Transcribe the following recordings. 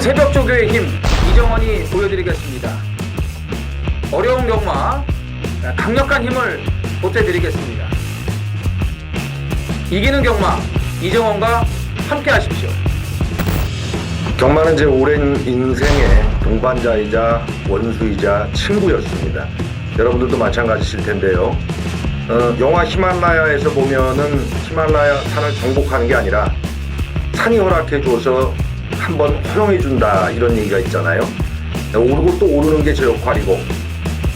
새벽조교의 힘 이정원이 보여드리겠습니다. 어려운 경마 강력한 힘을 보태드리겠습니다. 이기는 경마 이정원과 함께 하십시오. 경마는 제 오랜 인생의 동반자이자 원수이자 친구였습니다. 여러분들도 마찬가지실 텐데요. 영화 히말라야에서 보면은 히말라야 산을 정복하는 게 아니라 산이 허락해줘서 한번 허용해준다 이런 얘기가 있잖아요. 오르고 또 오르는 게 제 역할이고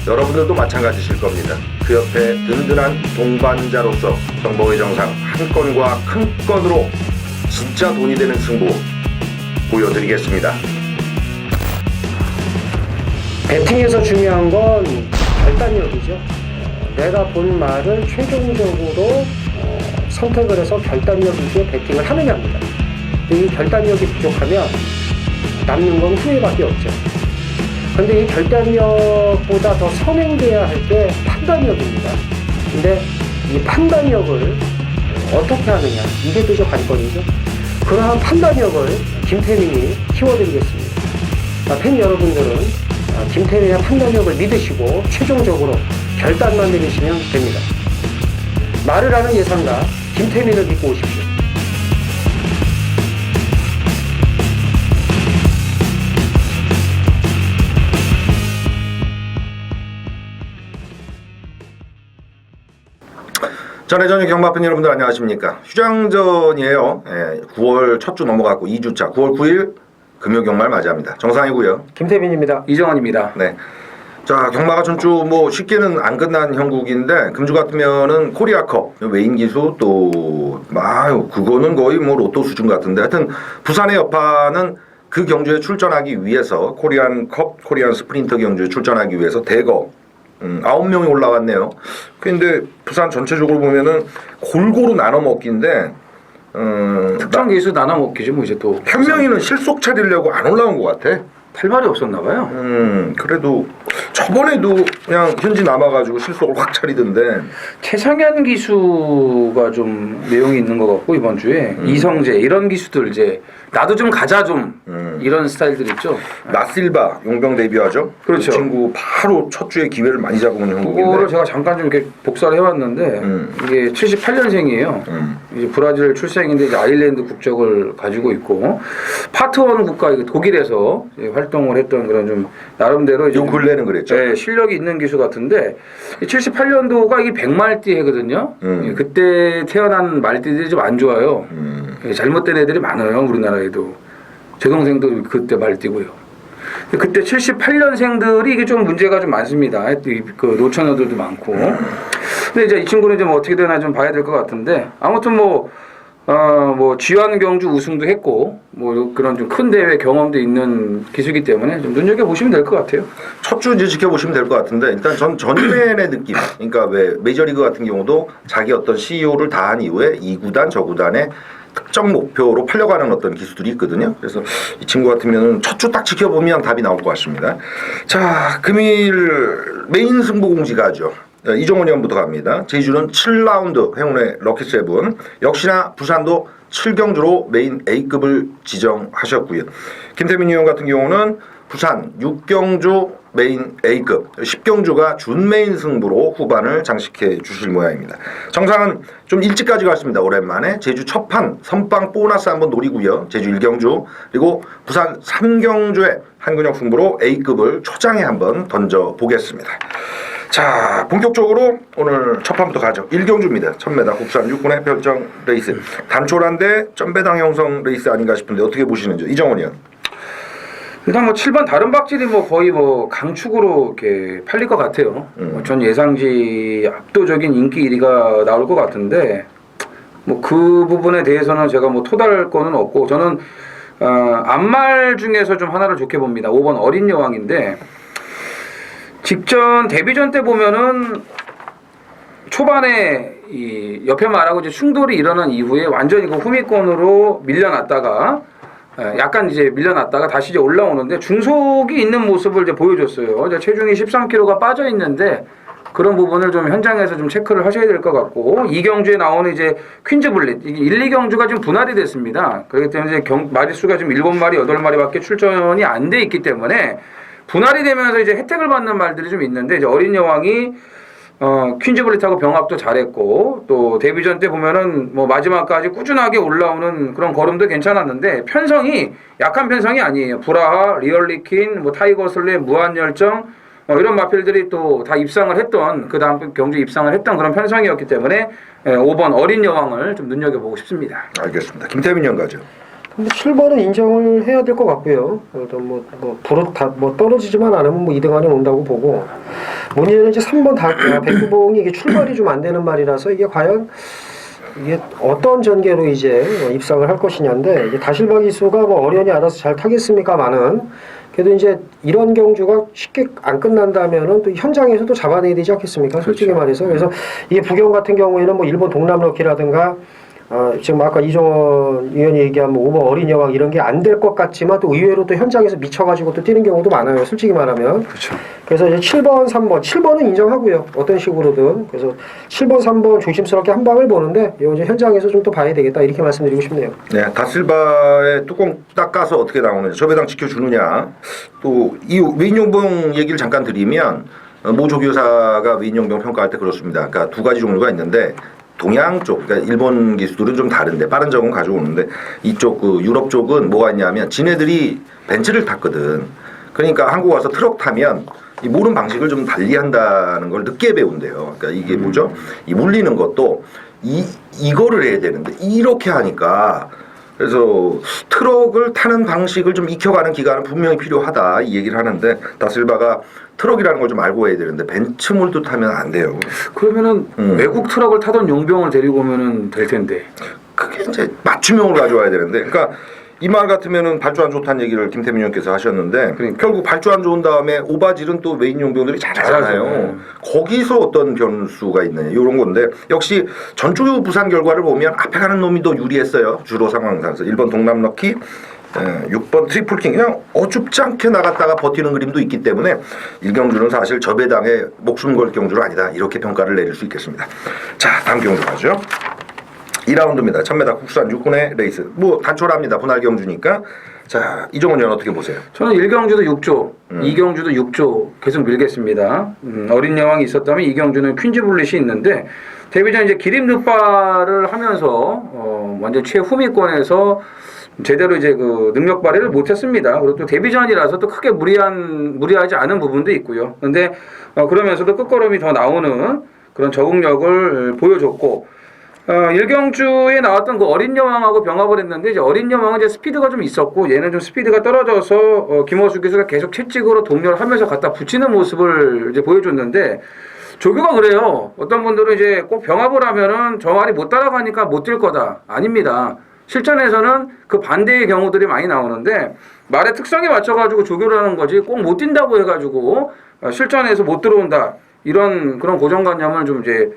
여러분들도 마찬가지실 겁니다. 그 옆에 든든한 동반자로서 정보의 정상 한 건과 큰 건으로 진짜 돈이 되는 승부 보여드리겠습니다. 배팅에서 중요한 건 결단력이죠. 내가 본 말을 최종적으로 선택을 해서 결단력 위주의 배팅을 하느냐입니다. 이 결단력이 부족하면 남는 건 후회밖에 없죠. 근데 이 결단력보다 더 선행돼야 할 게 판단력입니다. 근데 이 판단력을 어떻게 하느냐, 이게 그저 관건이죠. 그러한 판단력을 김태민이 키워드리겠습니다. 팬 여러분들은 김태민의 판단력을 믿으시고 최종적으로 결단만 내리시면 됩니다. 말을 하는 예상가 김태민을 믿고 오십시오. 전해전유 경마팬 여러분들 안녕하십니까. 휴장전이에요. 9월 첫 주 넘어갔고 2주차 9월 9일 금요경마를 맞이합니다. 정상이고요. 김태민입니다. 이정원입니다. 네. 자, 경마가 전주 뭐 쉽게는 안 끝난 형국인데 금주 같으면은 코리아컵 메인 기수 또 그거는 거의 뭐 로또 수준 같은데 하여튼 부산의 여파는 그 경주에 출전하기 위해서 코리안컵 코리안 스프린터 경주에 출전하기 위해서 대거 9명이 올라왔네요. 근데 부산 전체적으로 보면은 골고루 나눠 먹기인데 특정 기수 나눠 먹기죠. 뭐 이제 또 현명이는 실속 차리려고 안 올라온 것 같아. 할 말이 없었나 봐요. 그래도 저번에도 그냥 현지 남아가지고 실속을 확 차리던데. 최상현 기수가 좀 내용이 있는 것 같고 이번 주에 이성재 이런 기수들 이제 나도 좀 가자 좀 이런 스타일들 있죠. 나실바 용병 데뷔하죠. 그렇죠. 그 친구 바로 첫 주에 기회를 많이 잡아온 형국인데. 그거를 제가 잠깐 좀 이렇게 복사를 해왔는데 이게 78년생이에요. 이제 브라질 출생인데 이제 아일랜드 국적을 가지고 있고 파트 1 국가 독일에서 활동을 했던 그런 좀 나름대로 이제 요 근래는 그랬죠. 네, 실력이 있는 기수 같은데 78년도가 이게 100말띠 해거든요. 그때 태어난 말띠들이 좀 안 좋아요. 잘못된 애들이 많아요. 우리나라에도. 제 동생도 그때 말띠고요. 그때 78년생들이 이게 좀 문제가 좀 많습니다. 그 노처녀들도 많고. 근데 이제 이 친구는 좀 어떻게 되나 좀 봐야 될 것 같은데 아무튼 뭐 쥐환 경주 우승도 했고 뭐 그런 좀 큰 대회 경험도 있는 기수이기 때문에 좀 눈여겨 보시면 될 것 같아요. 첫 주 이제 지켜보시면 될 것 같은데 일단 전면의 느낌. 그러니까 왜 메이저리그 같은 경우도 자기 어떤 CEO를 다한 이후에 이 구단 저 구단의 특정 목표로 팔려가는 어떤 기수들이 있거든요. 그래서 이 친구 같으면 첫 주 딱 지켜보면 답이 나올 것 같습니다. 자, 금일 메인 승부 공지가 하죠. 이정원 의원부터 갑니다. 제주는 7라운드 행운의 럭키세븐. 역시나 부산도 7경주로 메인 A급을 지정하셨고요. 김태민 의원 같은 경우는 부산 6경주 메인 A급, 10경주가 준메인 승부로 후반을 장식해 주실 모양입니다. 정상은 좀 일찍 가져갔습니다. 오랜만에 제주 첫판 선빵 보너스 한번 노리고요. 제주 1경주 그리고 부산 3경주의 한근역 승부로 A급을 초장에 한번 던져보겠습니다. 자, 본격적으로 오늘 첫 판부터 가죠. 1경주입니다. 1000m 국산 6군의 별정 레이스. 단촐한데 점배당 형성 레이스 아닌가 싶은데 어떻게 보시는지 이정원 의원. 일단 뭐 7번 다른 박질이 뭐 거의 뭐 강축으로 이렇게 팔릴 것 같아요. 전 예상지 압도적인 인기 1위가 나올 것 같은데 뭐 그 부분에 대해서는 제가 뭐 토달할 거는 없고 저는 앞말 중에서 좀 하나를 좋게 봅니다. 5번 어린 여왕인데 직전 데뷔전 때 보면은 초반에 이 옆에 말하고 이제 충돌이 일어난 이후에 완전히 그 후미권으로 밀려났다가 약간 이제 밀려났다가 다시 이제 올라오는데 중속이 있는 모습을 이제 보여줬어요. 이제 체중이 13kg가 빠져 있는데 그런 부분을 좀 현장에서 좀 체크를 하셔야 될 것 같고, 이 경주에 나오는 이제 퀸즈 블릿, 이게 1, 2경주가 지금 분할이 됐습니다. 그렇기 때문에 이제 마리수가 지금 7마리, 8마리밖에 출전이 안 돼 있기 때문에 분할이 되면서 이제 혜택을 받는 말들이 좀 있는데, 이제 어린 여왕이 퀸즈 블릿하고 병합도 잘했고, 또 데뷔전 때 보면은 뭐 마지막까지 꾸준하게 올라오는 그런 걸음도 괜찮았는데, 편성이 약한 편성이 아니에요. 브라하, 리얼리킨, 뭐 타이거 슬립, 무한열정, 이런 마필들이 또 다 입상을 했던, 그 다음 경주 입상을 했던 그런 편성이었기 때문에 5번 어린 여왕을 좀 눈여겨보고 싶습니다. 알겠습니다. 김태민 연가죠. 근데 7번은 인정을 해야 될 것 같고요. 그래도 뭐 떨어지지만 않으면 뭐 2등 안에 온다고 보고, 문제는 이제 3번 백두봉이 이게 출발이 좀 안 되는 말이라서 이게 과연 이게 어떤 전개로 이제 입상을 할 것이냐인데, 이게 다실바 기수가 뭐 어련히 알아서 잘 타겠습니까마는, 그래도 이제 이런 경주가 쉽게 안 끝난다면은 또 현장에서도 잡아내야 되지 않겠습니까? 솔직히 그렇죠. 말해서. 그래서 이게 부경 같은 경우에는 뭐 일본 동남러키라든가 지금 아까 이종원 의원이 얘기한 뭐 5번 어린 여왕 이런 게 안 될 것 같지만 또 의외로 또 현장에서 미쳐가지고 또 뛰는 경우도 많아요. 솔직히 말하면. 그렇죠. 그래서 이제 7번, 3번, 7번은 인정하고요. 어떤 식으로든. 그래서 7번, 3번 조심스럽게 한 방을 보는데 이거 이제 현장에서 좀 또 봐야 되겠다 이렇게 말씀드리고 싶네요. 네, 다실바의 뚜껑 딱 까서 어떻게 나오는지 저배당 지켜주느냐. 또 이 외인용병 얘기를 잠깐 드리면 모 조교사가 외인용병 평가할 때 그렇습니다. 그러니까 두 가지 종류가 있는데, 동양 쪽, 그러니까 일본 기수들은 좀 다른데 빠른 적응 가져오는데, 이쪽 그 유럽 쪽은 뭐가 있냐면 지네들이 벤츠를 탔거든. 그러니까 한국 와서 트럭 타면 이 모는 방식을 좀 달리한다는 걸 늦게 배운대요. 그러니까 이게 뭐죠? 이 물리는 것도 이거를 해야 되는데 이렇게 하니까, 그래서 트럭을 타는 방식을 좀 익혀가는 기간은 분명히 필요하다 이 얘기를 하는데, 다실바가 트럭이라는 걸 좀 알고 해야 되는데 벤츠몰도 타면 안 돼요. 그러면은 외국 트럭을 타던 용병을 데리고 오면은 될 텐데. 그게 이제 맞춤형을 가져와야 되는데, 그러니까 이 말 같으면은 발주 안 좋다는 얘기를 김태민 의원께서 하셨는데, 그러니까. 결국 발주 안 좋은 다음에 오바질은 또 메인 용병들이 잘하잖아요. 잘하죠. 거기서 어떤 변수가 있느냐 이런 건데, 역시 전주 부산 결과를 보면 앞에 가는 놈이 더 유리했어요. 주로 상황상에서 1번 동남럭키, 6번 트리플킹, 그냥 어줍지 않게 나갔다가 버티는 그림도 있기 때문에 1경주는 사실 저배당에 목숨 걸 경주는 아니다 이렇게 평가를 내릴 수 있겠습니다. 자, 다음 경주 가죠. 2라운드입니다. 1000m 국산 6군의 레이스. 뭐 단촐합니다. 분할 경주니까. 자, 이종원 의원 어떻게 보세요? 저는 1경주도 6조, 2경주도 6조 계속 밀겠습니다. 어린 여왕이 있었다면 2경주는 퀸즈 블릿이 있는데, 데뷔전 이제 기립 늑발을 하면서 완전 최후미권에서 제대로 이제 그 능력 발휘를 못했습니다. 그리고 또 데뷔전이라서 또 크게 무리하지 않은 부분도 있고요. 근데 그러면서도 끝걸음이 더 나오는 그런 적응력을 보여줬고, 1경주에 나왔던 그 어린 여왕하고 병합을 했는데, 이제 어린 여왕은 이제 스피드가 좀 있었고, 얘는 좀 스피드가 떨어져서 김호수 기수가 계속 채찍으로 동렬하면서 갖다 붙이는 모습을 이제 보여줬는데, 조교가 그래요. 어떤 분들은 이제 꼭 병합을 하면은 저 말이 못 따라가니까 못 뛸 거다. 아닙니다. 실전에서는 그 반대의 경우들이 많이 나오는데, 말의 특성에 맞춰가지고 조교를 하는 거지 꼭 못 뛴다고 해가지고 실전에서 못 들어온다. 이런 그런 고정관념을 좀 이제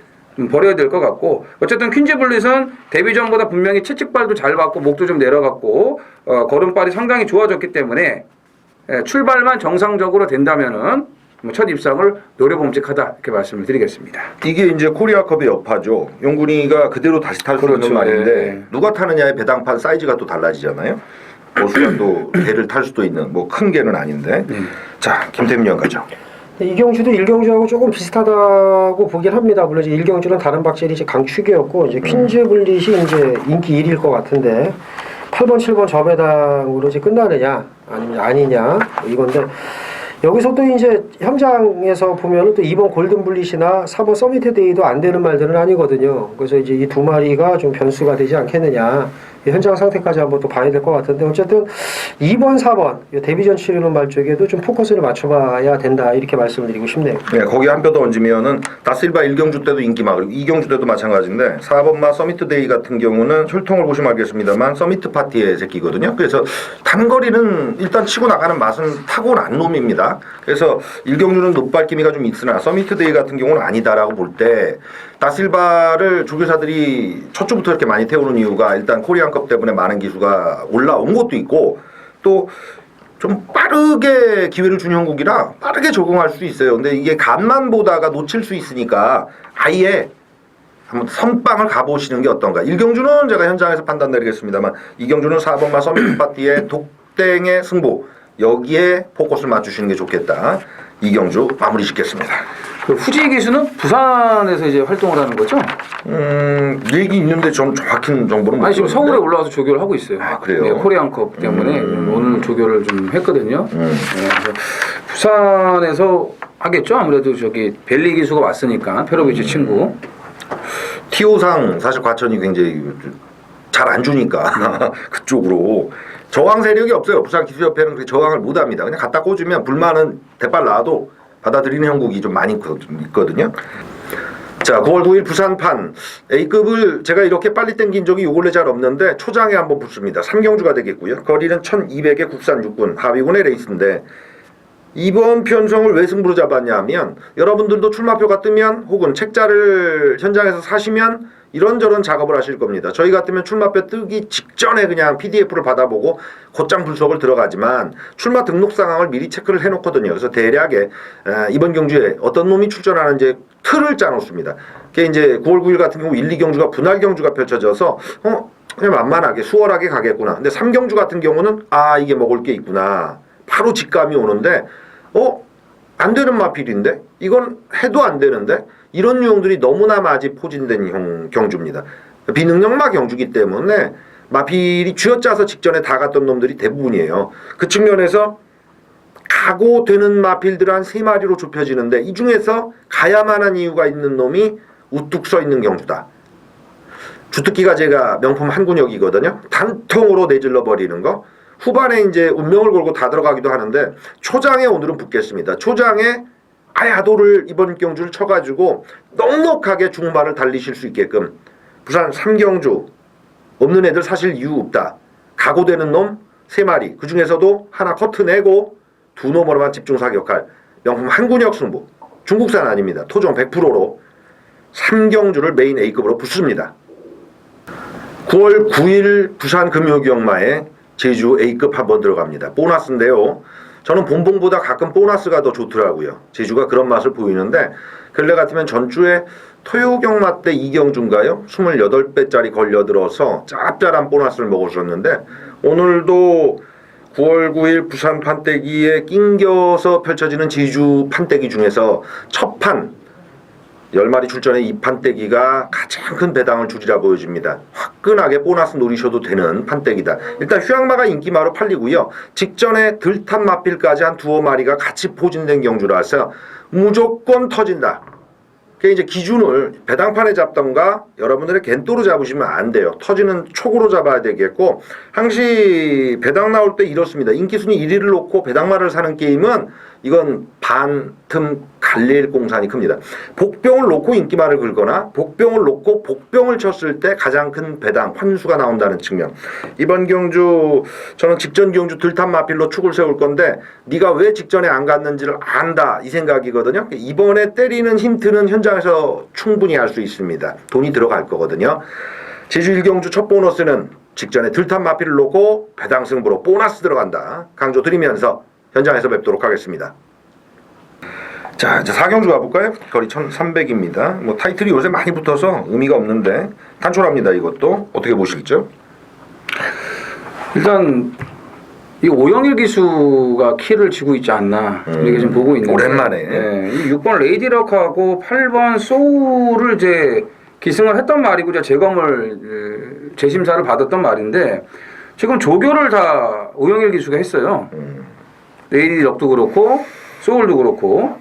버려야 될 것 같고, 어쨌든 퀸즈 블릿은 데뷔전보다 분명히 채찍발도 잘 받고 목도 좀 내려갔고 걸음발이 상당히 좋아졌기 때문에 출발만 정상적으로 된다면은 첫 입상을 노려봄직하다 이렇게 말씀을 드리겠습니다. 이게 이제 코리아컵의 여파죠. 용군이가 그대로 다시 탈 수 그렇죠. 있는 말인데, 네. 누가 타느냐의 배당판 사이즈가 또 달라지잖아요. 보수가 또 개를 탈 수도 있는, 뭐 큰 개는 아닌데. 자, 김태민 의원 가죠. 이 경주도 1경주하고 조금 비슷하다고 보긴 합니다. 물론 이제 1경주는 다른 박젤이 이제 강축이었고, 이제 퀸즈 블릿이 이제 인기 1위일 것 같은데, 8번, 7번 저배당으로 이제 끝나느냐, 아니면 아니냐, 이건데, 여기서 또 이제 현장에서 보면은 또 2번 골든 블릿이나 4번 서미트 데이도 안 되는 말들은 아니거든요. 그래서 이제 이 두 마리가 좀 변수가 되지 않겠느냐. 현장 상태까지 한번 또 봐야 될 것 같은데, 어쨌든 2번, 4번 데뷔전 치르는 말 쪽에도 좀 포커스를 맞춰봐야 된다 이렇게 말씀을 드리고 싶네요. 네, 거기 한 표 더 얹으면은 다실바 1경주 때도 인기마, 그리고 2경주 때도 마찬가지인데, 4번마 서미트 데이 같은 경우는 혈통을 보시면 알겠습니다만 서미트 파티의 새끼거든요. 그래서 단거리는 일단 치고 나가는 맛은 타고난 놈입니다. 그래서 1경주는 높발기미가 좀 있으나 서미트 데이 같은 경우는 아니다라고 볼 때, 다실바를 조교사들이 첫 주부터 이렇게 많이 태우는 이유가 일단 코리안컵 때문에 많은 기수가 올라온 것도 있고, 또 좀 빠르게 기회를 준 형국이라 빠르게 적응할 수 있어요. 근데 이게 간만 보다가 놓칠 수 있으니까 아예 한번 선빵을 가보시는 게 어떤가. 일경주는 제가 현장에서 판단 내리겠습니다만 이경주는 4번마 서밋 파티의 독땡의 승부 여기에 포커스를 맞추시는 게 좋겠다. 이경주 마무리 짓겠습니다. 그 후지 기수는 부산에서 이제 활동을 하는 거죠? 얘기 있는데 좀 정확한 정보는 못 아니 지금 들었는데. 서울에 올라와서 조교를 하고 있어요. 아, 그래요? 네, 코리안컵 때문에 오늘 조교를 좀 했거든요. 네, 그래서 부산에서 하겠죠. 아무래도 저기 벨리 기수가 왔으니까 페로비치 친구. 티오상 사실 과천이 굉장히 잘 안 주니까 그쪽으로 저항 세력이 없어요. 부산 기수협회는 그렇게 저항을 못합니다. 그냥 갖다 꽂으면 불만은 대빨 나와도 받아들이는 형국이 좀 많이 있거든요. 자, 9월 9일 부산판 A급을 제가 이렇게 빨리 땡긴 적이 요 근래 잘 없는데 초장에 한번 붙습니다. 3경주가 되겠고요. 거리는 1200의 국산 육군 하위군의 레이스인데 이번 편성을 왜 승부로 잡았냐 하면 여러분들도 출마표가 뜨면 혹은 책자를 현장에서 사시면 이런저런 작업을 하실 겁니다. 저희 같으면 출마표 뜨기 직전에 그냥 PDF를 받아보고 곧장 분석을 들어가지만 출마 등록 상황을 미리 체크를 해놓거든요. 그래서 대략에 이번 경주에 어떤 놈이 출전하는지 틀을 짜놓습니다. 그게 이제 9월 9일 같은 경우 1, 2경주가 분할 경주가 펼쳐져서 그냥 만만하게 수월하게 가겠구나. 근데 3경주 같은 경우는 이게 먹을 게 있구나. 바로 직감이 오는데 안 되는 마필인데 이건 해도 안 되는데 이런 유형들이 너무나 많이 포진된 경주입니다. 비능력마 경주기 때문에 마필이 쥐어짜서 직전에 다 갔던 놈들이 대부분이에요. 그 측면에서 가고 되는 마필들 한 3마리로 좁혀지는데 이 중에서 가야만 한 이유가 있는 놈이 우뚝 서 있는 경주다. 주특기가 제가 명품 한군역이거든요. 단통으로 내질러 버리는 거. 후반에 이제 운명을 걸고 다 들어가기도 하는데 초장에 오늘은 붙겠습니다. 초장에 아야도를 이번 경주를 쳐가지고 넉넉하게 중반을 달리실 수 있게끔 부산 3경주 없는 애들 사실 이유 없다. 각오되는 놈 3마리 그 중에서도 하나 커트 내고 2놈으로만 집중 사격할 명품 한군역 승부 중국산 아닙니다. 토종 100%로 3경주를 메인 A급으로 붙습니다. 9월 9일 부산 금요기역마에 제주 A급 한번 들어갑니다. 보너스인데요. 저는 본봉보다 가끔 보너스가 더 좋더라고요. 제주가 그런 맛을 보이는데 근래 같으면 전주에 토요경마 때 2경주인가요? 28배짜리 걸려들어서 짭짤한 보너스를 먹으셨는데 오늘도 9월 9일 부산 판때기에 낑겨서 펼쳐지는 제주 판때기 중에서 첫 판 10마리 출전의 이 판때기가 가장 큰 배당을 주리라 보여집니다. 화끈하게 보너스 노리셔도 되는 판때기다. 일단 휴양마가 인기마로 팔리고요. 직전에 들탄 마필까지 한 2마리가 같이 포진된 경주라서 무조건 터진다. 그게 이제 기준을 배당판에 잡던가 여러분들의 겐또로 잡으시면 안 돼요. 터지는 촉으로 잡아야 되겠고 항시 배당 나올 때 이렇습니다. 인기순위 1위를 놓고 배당마를 사는 게임은 이건 반틈 갈릴 공산이 큽니다. 복병을 놓고 인기마를 긁거나 복병을 놓고 복병을 쳤을 때 가장 큰 배당 환수가 나온다는 측면. 이번 경주 저는 직전 경주 들탄 마필로 축을 세울 건데 네가 왜 직전에 안 갔는지를 안다 이 생각이거든요. 이번에 때리는 힌트는 현장에서 충분히 할 수 있습니다. 돈이 들어갈 거거든요. 제주 1경주 첫 보너스는 직전에 들탄 마필을 놓고 배당 승부로 보너스 들어간다. 강조 드리면서 현장에서 뵙도록 하겠습니다. 자, 이제 4경주 가볼까요? 거리 1300입니다. 뭐 타이틀이 요새 많이 붙어서 의미가 없는데 단촐합니다. 이것도 어떻게 보시겠죠? 일단 이 오영일 기수가 키를 쥐고 있지 않나 이렇게 좀 보고 있는데 오랜만에 네, 이 6번 레이디럭하고 8번 소울을 이제 기승을 했던 말이고 이제 재검을 재심사를 받았던 말인데 지금 조교를 다 오영일 기수가 했어요. 레이디럭도 그렇고 소울도 그렇고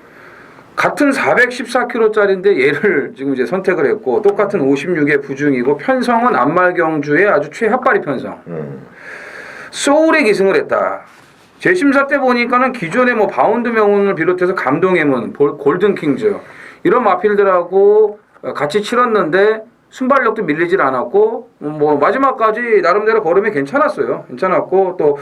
같은 414kg짜리인데 얘를 지금 이제 선택을 했고 똑같은 56의 부중이고 편성은 안말경주의 아주 최핫발이 편성. 소울에 기승을 했다. 재심사 때 보니까는 기존의 뭐 바운드 명운을 비롯해서 감동의 문, 골든킹즈 이런 마필들하고 같이 치렀는데 순발력도 밀리질 않았고 뭐 마지막까지 나름대로 걸음이 괜찮았어요. 괜찮았고 또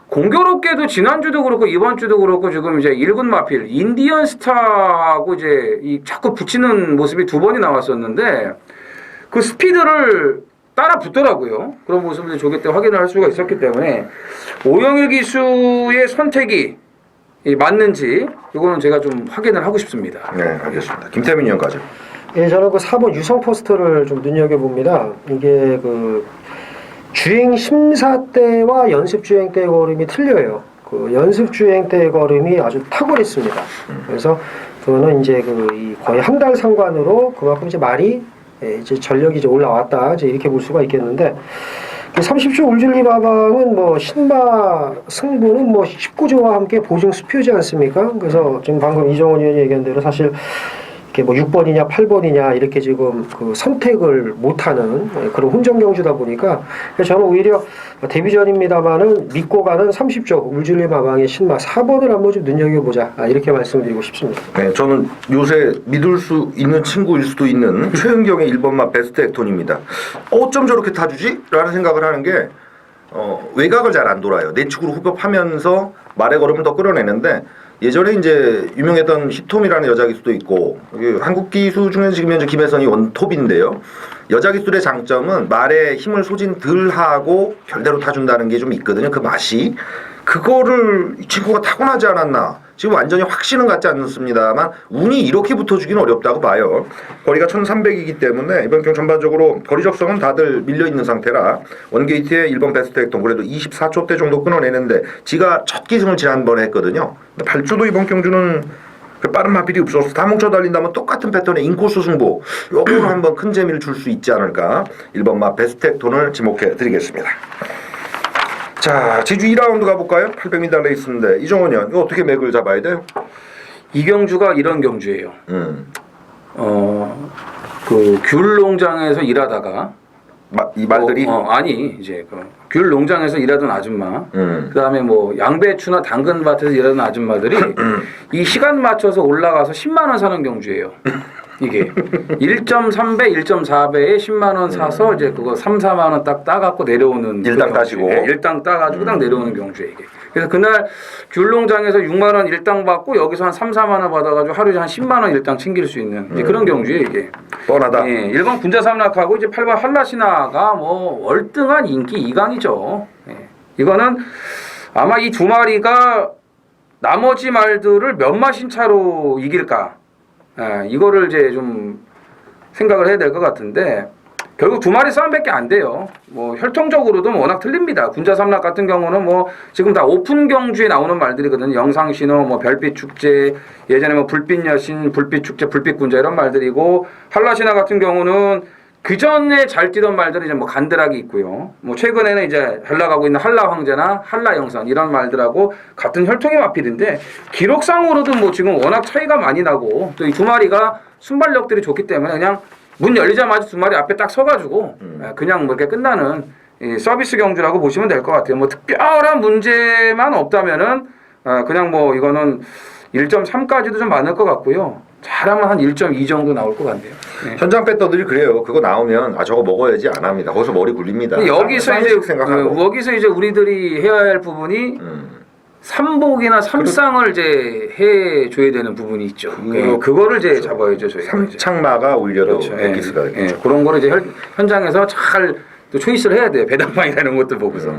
공교롭게도 지난주도 그렇고 이번주도 그렇고 지금 이제 1군 마필 인디언 스타하고 이제 이 자꾸 붙이는 모습이 2번이 나왔었는데 그 스피드를 따라 붙더라고요. 그런 모습을 조개 때 확인을 할 수가 있었기 때문에 오영일 기수의 선택이 맞는지 이거는 제가 좀 확인을 하고 싶습니다. 네, 알겠습니다. 김태민 의원까지. 예, 저는 그 4번 유성 포스터를 좀 눈여겨봅니다. 이게 그 주행 심사 때와 연습 주행 때 걸음이 틀려요. 그 연습 주행 때 걸음이 아주 탁월했습니다. 그래서 그거는 이제 거의 한 달 상관으로 그만큼 이제 말이 이제 전력이 이제 올라왔다 이제 이렇게 볼 수가 있겠는데 30조 울줄리 마방은 뭐 신마 승부는 뭐 19조와 함께 보증 수표지 않습니까? 그래서 지금 방금 이정원 의원이 얘기한 대로 사실 이렇게 뭐 6번이냐 8번이냐 이렇게 지금 그 선택을 못하는 그런 혼전 경주다 보니까 저는 오히려 데뷔전입니다만은 믿고 가는 30조 울줄리 마방의 신마 4번을 한번 좀 눈여겨보자 이렇게 말씀드리고 싶습니다. 네, 저는 요새 믿을 수 있는 친구일 수도 있는 최은경의 1번마 베스트 액톤입니다. 어쩜 저렇게 타주지? 라는 생각을 하는 게 외곽을 잘 안 돌아요. 내축으로 후벼파면서 말의 걸음을 더 끌어내는데 예전에 이제 유명했던 히톰이라는 여자 기수도 있고 한국 기수 중에 지금 현재 김혜선이 원톱인데요. 여자 기술의 장점은 말에 힘을 소진 덜 하고 별대로 타준다는 게 좀 있거든요. 그 맛이 그거를 이 친구가 타고나지 않았나. 지금 완전히 확신은 갖지 않습니다만 운이 이렇게 붙어주기는 어렵다고 봐요. 거리가 1300이기 때문에 이번 경 전반적으로 거리 적성은 다들 밀려있는 상태라 원게이트의 1번 베스트 액톤 그래도 24초대 정도 끊어내는데 지가 첫 기승을 지난번에 했거든요. 8조도 이번 경주는 그 빠른 마필이 없어서 다 뭉쳐 달린다면 똑같은 패턴의 인코스 승부 요거로 한번 큰 재미를 줄 수 있지 않을까. 1번마 베스트 액톤을 지목해 드리겠습니다. 자, 제주 2라운드 가볼까요? 800m 레이스인데 이정원 의원 이거 어떻게 맥을 잡아야 돼요? 이 경주가 이런 경주예요. 그 귤 농장에서 일하다가 이 말들이 아니 이제 귤 농장에서 일하던 아줌마, 그다음에 뭐 양배추나 당근밭에서 일하던 아줌마들이 이 시간 맞춰서 올라가서 10만 원 사는 경주예요. 이게 1.3배, 1.4배에 10만 원 사서 이제 그거 3, 4만 원 딱 따갖고 내려오는 일당 따시고 일당 따가지고 딱 내려오는 경주에 이게. 그래서 그날 귤 농장에서 6만 원 일당 받고 여기서 한 3, 4만 원 받아가지고 하루에 한 10만 원 일당 챙길 수 있는 이제 그런 경주에 이게. 뻔하다. 예, 1번 군자삼락하고 이제 8번 한라시나가 뭐 월등한 인기 2강이죠. 예. 이거는 아마 이 두 마리가 나머지 말들을 몇 마신 차로 이길까? 예, 이거를 이제 좀 생각을 해야 될 것 같은데 결국 두 마리 싸움밖에 안 돼요. 뭐 혈통적으로도 워낙 틀립니다. 군자삼락 같은 경우는 뭐 지금 다 오픈 경주에 나오는 말들이거든요. 영상신호, 뭐 별빛 축제, 예전에 뭐 불빛 여신, 불빛 축제, 불빛 군자 이런 말들이고 한라시나 같은 경우는 그 전에 잘 뛰던 말들이 이제 뭐 간드락이 있고요. 뭐 최근에는 이제 잘 나가고 있는 한라 황제나 한라 영선 이런 말들하고 같은 혈통의 마필인데 기록상으로도 뭐 지금 워낙 차이가 많이 나고 또 이 두 마리가 순발력들이 좋기 때문에 그냥 문 열리자마자 두 마리 앞에 딱 서가지고 그냥 뭐 이렇게 끝나는 이 서비스 경주라고 보시면 될 것 같아요. 뭐 특별한 문제만 없다면은 그냥 뭐 이거는 1.3까지도 좀 많을 것 같고요. 잘하면 한 1.2 정도 나올 것 같네요. 네. 현장 배터들이 그래요. 그거 나오면 저거 먹어야지 안 합니다. 거기서 머리 굴립니다. 여기서 이제 생각하고. 여기서 이제 우리들이 해야 할 부분이 삼복이나 삼상을 이제 해줘야 되는 부분이 있죠. 그거를 이제 잡아야죠 저희가. 삼창마가 오히려 그렇죠. 더 엑기스가 되겠죠. 그런 거를 이제 현장에서 잘 또 초이스를 해야 돼요. 배당방이나 이런 것도 보고서.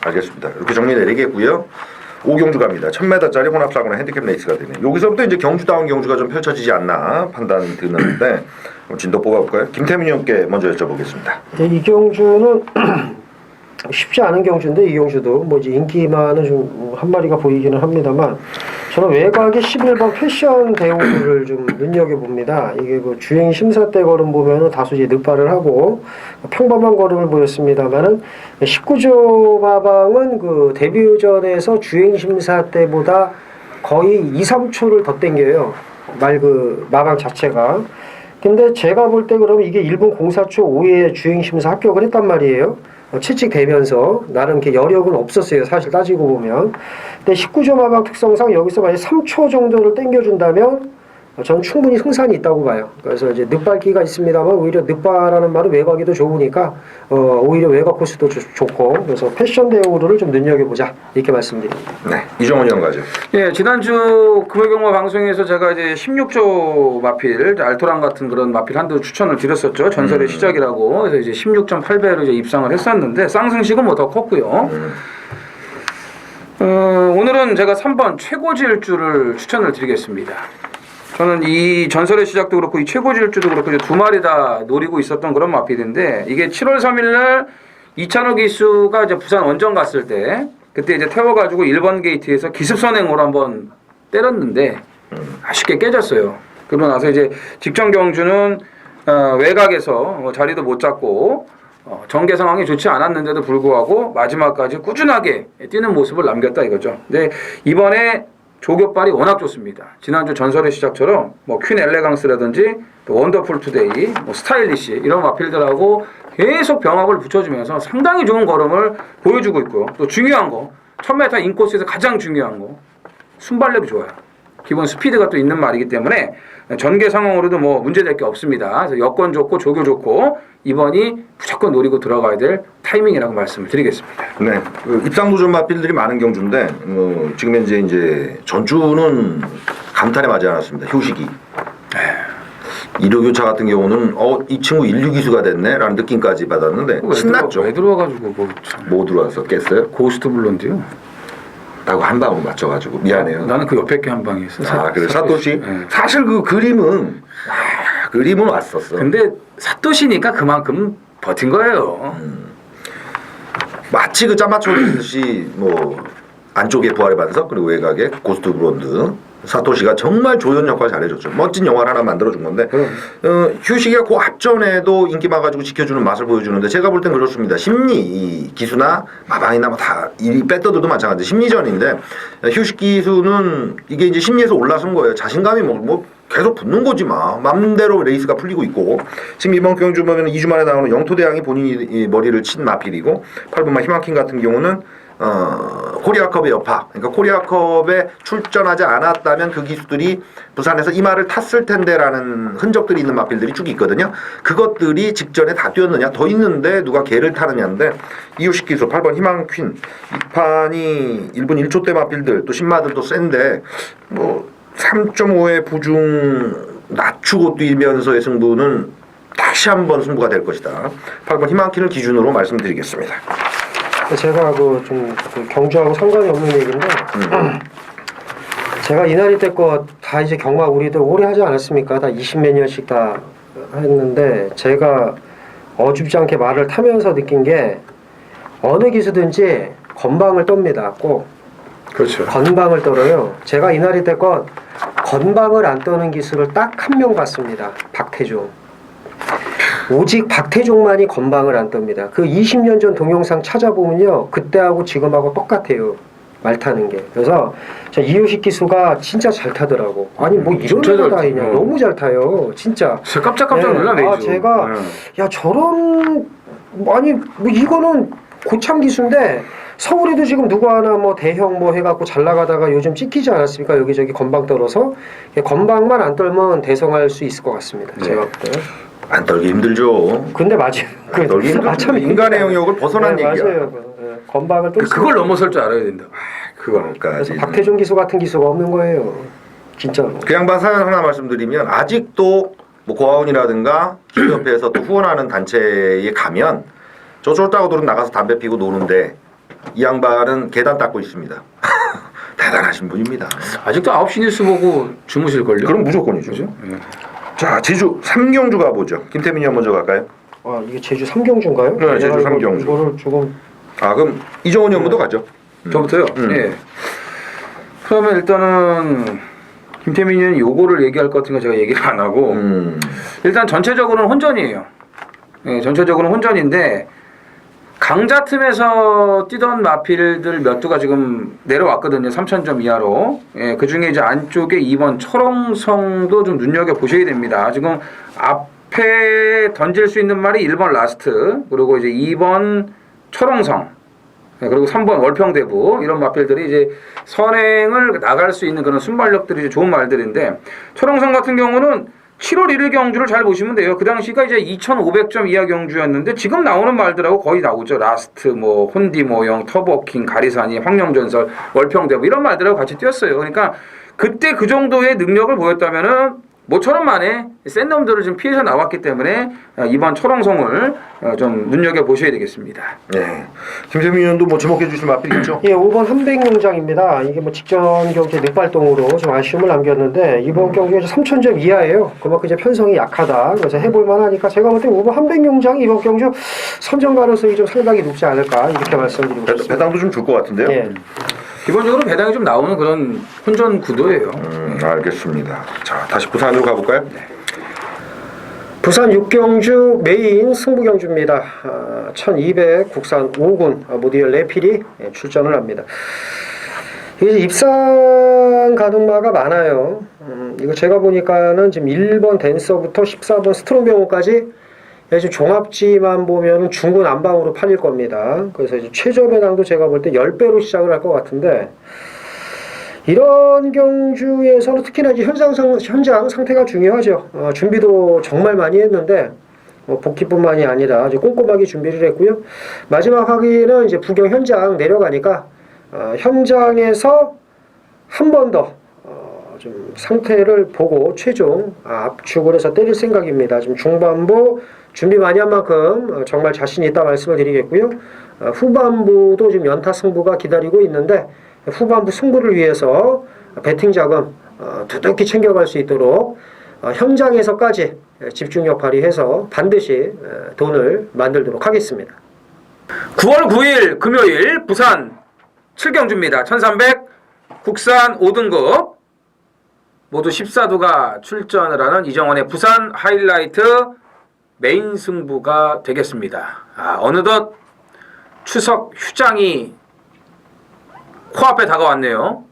알겠습니다. 이렇게 정리 내리겠고요. 5경주 갑니다. 1000m짜리 혼합사고나 핸디캡 레이스가 되네. 여기서부터 이제 경주다운 경주가 좀 펼쳐지지 않나 판단이 드는데 진도 뽑아볼까요? 김태민 의원께 먼저 여쭤보겠습니다. 이 경주는 쉽지 않은 경주인데 이 경주도 뭐 이제 인기만은 좀 한 마리가 보이기는 합니다만 저는 외곽의 11번 패션 대우를 좀 눈여겨봅니다. 이게 그 주행 심사 때 걸음 보면은 다소 이제 늑발을 하고 평범한 걸음을 보였습니다만은 19조 마방은 그 데뷔전에서 주행 심사 때보다 거의 2, 3초를 더 땡겨요. 마방 자체가. 근데 제가 볼 때 그러면 이게 1분 04초 5에 주행 심사 합격을 했단 말이에요. 채찍대면서 나름 이렇게 여력은 없었어요. 사실 따지고 보면. 근데 19조 마방 특성상 여기서 만약 3초 정도를 땡겨준다면 저는 충분히 승산이 있다고 봐요. 그래서 이제 늑발기가 있습니다만 오히려 늑발하는 말은 외곽이 더 좋으니까 오히려 외곽 코스도 좋고 그래서 패션 대우를 좀 눈여겨보자 이렇게 말씀드립니다. 네, 이정원 형 가죠. 예, 지난주 금요경마 방송에서 제가 이제 16조 마필, 알토란 같은 그런 마필 한두 추천을 드렸었죠. 전설의 시작이라고. 그래서 이제 16.8배로 이제 입상을 했었는데 쌍승식은 뭐 더 컸고요. 오늘은 제가 3번 최고질주를 추천을 드리겠습니다. 저는 이 전설의 시작도 그렇고 이 최고질주도 그렇고 이제 두 마리 다 노리고 있었던 그런 마필인데 이게 7월 3일날 이찬호 기수가 이제 부산 원정 갔을 때 그때 이제 태워가지고 1번 게이트에서 기습선행으로 한번 때렸는데 아쉽게 깨졌어요. 그러고 나서 이제 직전 경주는 외곽에서 자리도 못 잡고 전개 상황이 좋지 않았는데도 불구하고 마지막까지 꾸준하게 뛰는 모습을 남겼다 이거죠. 근데 이번에 조교발이 워낙 좋습니다. 지난주 전설의 시작처럼 뭐 퀸 엘레강스라든지 또 원더풀 투데이, 뭐 스타일리시 이런 마필들하고 계속 병합을 붙여주면서 상당히 좋은 걸음을 보여주고 있고요. 또 중요한 거 1000m 인코스에서 가장 중요한 거 순발력이 좋아요. 기본 스피드가 또 있는 말이기 때문에 전개 상황으로도 뭐 문제될 게 없습니다. 그래서 여건 좋고 조교 좋고 이번이 무조건 노리고 들어가야 될 타이밍이라고 말씀을 드리겠습니다. 네, 입상 도전 마필들이 많은 경주인데 지금 현재 이제 전주는 감탄에 맞지 않았습니다. 효식이. 이르교차 같은 경우는 이 친구 1루기수가 됐네라는 느낌까지 받았는데 신났죠. 왜 들어와가지고 뭐 들어와서 깼어요? 고스트 블론드요. 라고 한 방울 맞춰가지고 미안해요. 나는 그 옆에 게 한 방이었어. 그래 사토시. 네. 사실 그 그림은 왔었어. 근데 사토시니까 그만큼 버틴 거예요. 마치 그 짜맞춰듯이 뭐 안쪽에 부활의 반석 그리고 외곽에 고스트 브론드 사토시가 정말 조연 역할 잘해줬죠. 멋진 영화를 하나 만들어준 건데 휴식이가 그 앞전에도 인기 많아가지고 지켜주는 맛을 보여주는데 제가 볼 땐 그렇습니다. 심리 기수나 마방이나 뭐 다 이 배터들도 마찬가지 심리전인데 휴식 기수는 이게 이제 심리에서 올라선 거예요. 자신감이 뭐 계속 붙는 거지 맘대로 레이스가 풀리고 있고 지금 이번 경주 보면 2주 만에 나오는 영토대왕이 본인이 머리를 친 마필이고 8번마 희망킹 같은 경우는 코리아컵의 여파 그러니까 코리아컵에 출전하지 않았다면 그 기수들이 부산에서 이 말을 탔을 텐데라는 흔적들이 있는 마필들이 쭉 있거든요. 그것들이 직전에 다 뛰었느냐 더 있는데 누가 걔를 타느냐인데 이유식 기수 8번 희망퀸 이 판이 1분 1초 대 마필들 또 신마들도 센데 뭐 3.5의 부중 낮추고 뛰면서의 승부는 다시 한번 승부가 될 것이다. 8번 희망킨을 기준으로 말씀드리겠습니다. 제가 좀 경주하고 상관이 없는 얘기인데 제가 이날이 때껏 다 이제 경마 우리들 오래 하지 않았습니까? 다 20몇 년씩 다 했는데 제가 어줍지 않게 말을 타면서 느낀 게 어느 기수든지 건방을 떱니다. 꼭. 그렇죠. 건방을 떨어요. 제가 이날이 때껏 건방을 안 떠는 기수를 딱 한 명 봤습니다. 박태종. 오직 박태종만이 건방을 안 떱니다. 그 20년 전 동영상 찾아보면요. 그때하고 지금하고 똑같아요. 말 타는 게. 그래서 저 이효식 기수가 진짜 잘 타더라고. 아니 뭐 이런 애가 다 있냐. 너무 잘 타요. 진짜. 깜짝깜짝 놀라네. 제가 야 저런 아니 뭐 이거는 고참 기수인데 서울에도 지금 누구 하나 뭐 대형 뭐 해갖고 잘 나가다가 요즘 찍히지 않았습니까? 여기저기 건방 떨어서 건방만 안 떨면 대성할 수 있을 것 같습니다. 네. 제가 볼 때. 안 떨기 힘들죠. 근데 맞아요. 떨기 힘들죠. 인간의 영역을 벗어난 네, 얘기야. 맞아요. 건방을 또 그걸 넘어설 줄 알아야 된다. 그래서 박태종 기수 같은 기수가 없는 거예요. 진짜로. 그 양반 사연 하나 말씀드리면 아직도 뭐 고아원이라든가 기수협회에서 또 후원하는 단체에 가면 저 쫄따구들은 나가서 담배 피고 노는데 이 양반은 계단 닦고 있습니다. 대단하신 분입니다. 아직도 9시 뉴스 보고 주무실걸요? 그럼 무조건이죠. 그죠? 자, 제주 삼경주 가보죠. 김태민이 형 먼저 갈까요? 이게 제주 삼경주인가요? 네, 제주 삼경주. 이거를 조금 그럼 이정훈이 형 먼저 가죠. 저부터요? 예. 그러면 일단은 김태민이는 요거를 얘기할 것 같은 거 제가 얘기를 안 하고 일단 전체적으로는 혼전이에요. 예, 전체적으로는 혼전인데 강자 틈에서 뛰던 마필들 몇 두가 지금 내려왔거든요. 3,000점 이하로. 예, 그 중에 이제 안쪽에 2번 철옹성도 좀 눈여겨보셔야 됩니다. 지금 앞에 던질 수 있는 말이 1번 라스트, 그리고 이제 2번 철옹성. 그리고 3번 월평대부 이런 마필들이 이제 선행을 나갈 수 있는 그런 순발력들이 이제 좋은 말들인데 철옹성 같은 경우는 7월 1일 경주를 잘 보시면 돼요. 그 당시가 이제 2,500점 이하 경주였는데 지금 나오는 말들하고 거의 나오죠. 라스트, 뭐 혼디 모형, 터보킹, 가리사니, 황룡전설, 월평대부 이런 말들하고 같이 뛰었어요. 그러니까 그때 그 정도의 능력을 보였다면은 모처럼 만에 센 놈들을 좀 피해서 나왔기 때문에 이번 철옹성을 좀 눈여겨 보셔야 되겠습니다. 네. 김세민 의원도 뭐 주목해 주실 마필 있죠? 예, 5번 한백용장입니다. 이게 뭐 직전 경기에 늑발동으로 좀 아쉬움을 남겼는데 이번 경기에 3,000점 이하예요. 그만큼 이제 편성이 약하다. 그래서 해볼 만하니까 제가 볼 때 5번 한백용장이 이번 경주 선정 가능성이 좀 상당히 높지 않을까 이렇게 말씀드리고 싶습니다. 배당도 좀 줄 것 같은데요? 예. 기본적으로 배당이 좀 나오는 그런 혼전 구도예요. 알겠습니다. 자, 다시 부산으로 가볼까요? 부산 6경주 메인 승부경주입니다. 1200 국산 5군 모디얼 레필이 출전을 합니다. 이제 입상 가능마가 많아요. 이거 제가 보니까는 지금 1번 댄서부터 14번 스트롱병호까지 지금 종합지만 보면 중군 안방으로 팔릴 겁니다. 그래서 이제 최저 배당도 제가 볼 때 10배로 시작을 할 것 같은데 이런 경주에서는 특히나 이제 현장 상태가 중요하죠. 준비도 정말 많이 했는데 복귀뿐만이 아니라 이제 꼼꼼하게 준비를 했고요. 마지막 확인은 이제 부경 현장 내려가니까 현장에서 한 번 더 좀 상태를 보고 최종 압축을 해서 때릴 생각입니다. 지금 중반부 준비 많이 한 만큼 정말 자신 있다 말씀을 드리겠고요. 후반부도 지금 연타 승부가 기다리고 있는데 후반부 승부를 위해서 배팅 자금 두둑히 챙겨갈 수 있도록 현장에서까지 집중력 발휘해서 반드시 돈을 만들도록 하겠습니다. 9월 9일 금요일 부산 7경주입니다. 1300 국산 5등급 모두 14두가 출전을 하는 이정원의 부산 하이라이트 메인 승부가 되겠습니다. 어느덧 추석 휴장이 코앞에 다가왔네요.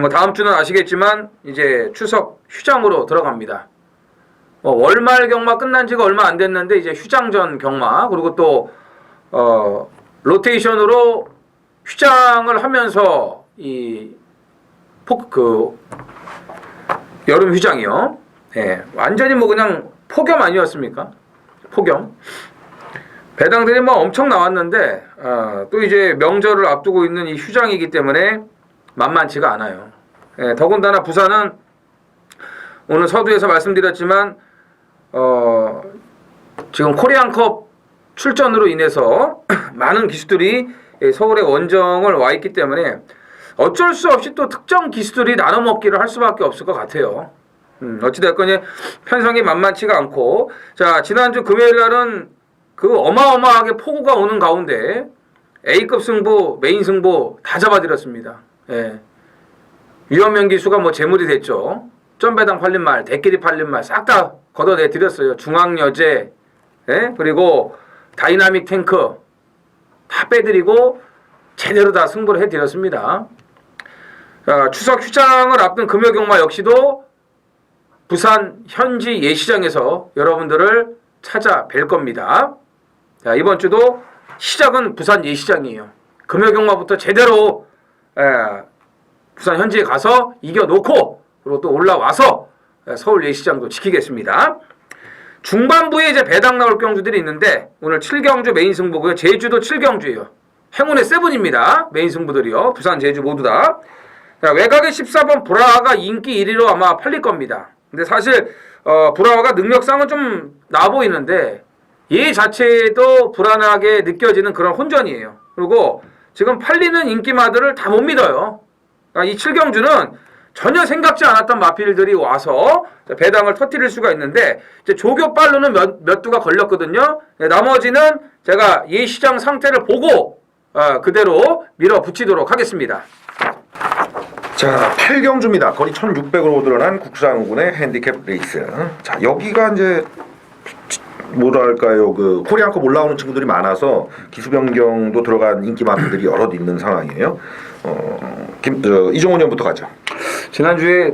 뭐 다음 주는 아시겠지만 이제 추석 휴장으로 들어갑니다. 월말 경마 끝난 지가 얼마 안 됐는데 이제 휴장전 경마 그리고 또 로테이션으로 휴장을 하면서 여름 휴장이요. 예, 완전히 뭐 그냥 폭염 아니었습니까? 폭염. 배당들이 뭐 엄청 나왔는데 또 이제 명절을 앞두고 있는 이 휴장이기 때문에 만만치가 않아요. 예, 더군다나 부산은 오늘 서두에서 말씀드렸지만 지금 코리안컵 출전으로 인해서 많은 기수들이 서울의 원정을 와 있기 때문에 어쩔 수 없이 또 특정 기수들이 나눠 먹기를 할 수밖에 없을 것 같아요. 어찌됐건 편성이 만만치가 않고 자 지난주 금요일 날은 그 어마어마하게 폭우가 오는 가운데 A급 승부, 메인 승부 다 잡아드렸습니다. 예. 유현명 기수가 뭐 재물이 됐죠. 점배당 팔린 말, 대끼리 팔린 말 싹 다 걷어내 드렸어요. 중앙여제, 예? 그리고 다이나믹 탱크 다 빼드리고 제대로 다 승부를 해드렸습니다. 추석 휴장을 앞둔 금요경마 역시도 부산 현지 예시장에서 여러분들을 찾아뵐 겁니다. 자, 이번 주도 시작은 부산 예시장이에요. 금요경마부터 제대로 부산 현지에 가서 이겨놓고 그리고 또 올라와서 서울 예시장도 지키겠습니다. 중반부에 이제 배당 나올 경주들이 있는데 오늘 7경주 메인 승부고요. 제주도 7경주예요. 행운의 세븐입니다. 메인 승부들이요. 부산, 제주 모두 다. 자, 외곽의 14번 브라가 인기 1위로 아마 팔릴 겁니다. 근데 사실 브라가 능력상은 좀 나아 보이는데 얘 자체도 불안하게 느껴지는 그런 혼전이에요. 그리고 지금 팔리는 인기마들을 다 못 믿어요. 그러니까 이 7경주는 전혀 생각지 않았던 마필들이 와서 배당을 터뜨릴 수가 있는데 이제 조교빨로는 몇 두가 걸렸거든요. 나머지는 제가 이 시장 상태를 보고 그대로 밀어붙이도록 하겠습니다. 자, 8경주입니다. 거리 1600으로 드러난 국산군의 핸디캡 레이스. 자, 여기가 이제 뭐랄까요, 그 코리안컵 올라오는 친구들이 많아서 기수 변경도 들어간 인기 마필들이 여럿 있는 상황이에요. 이종원 의원부터 가죠. 지난주에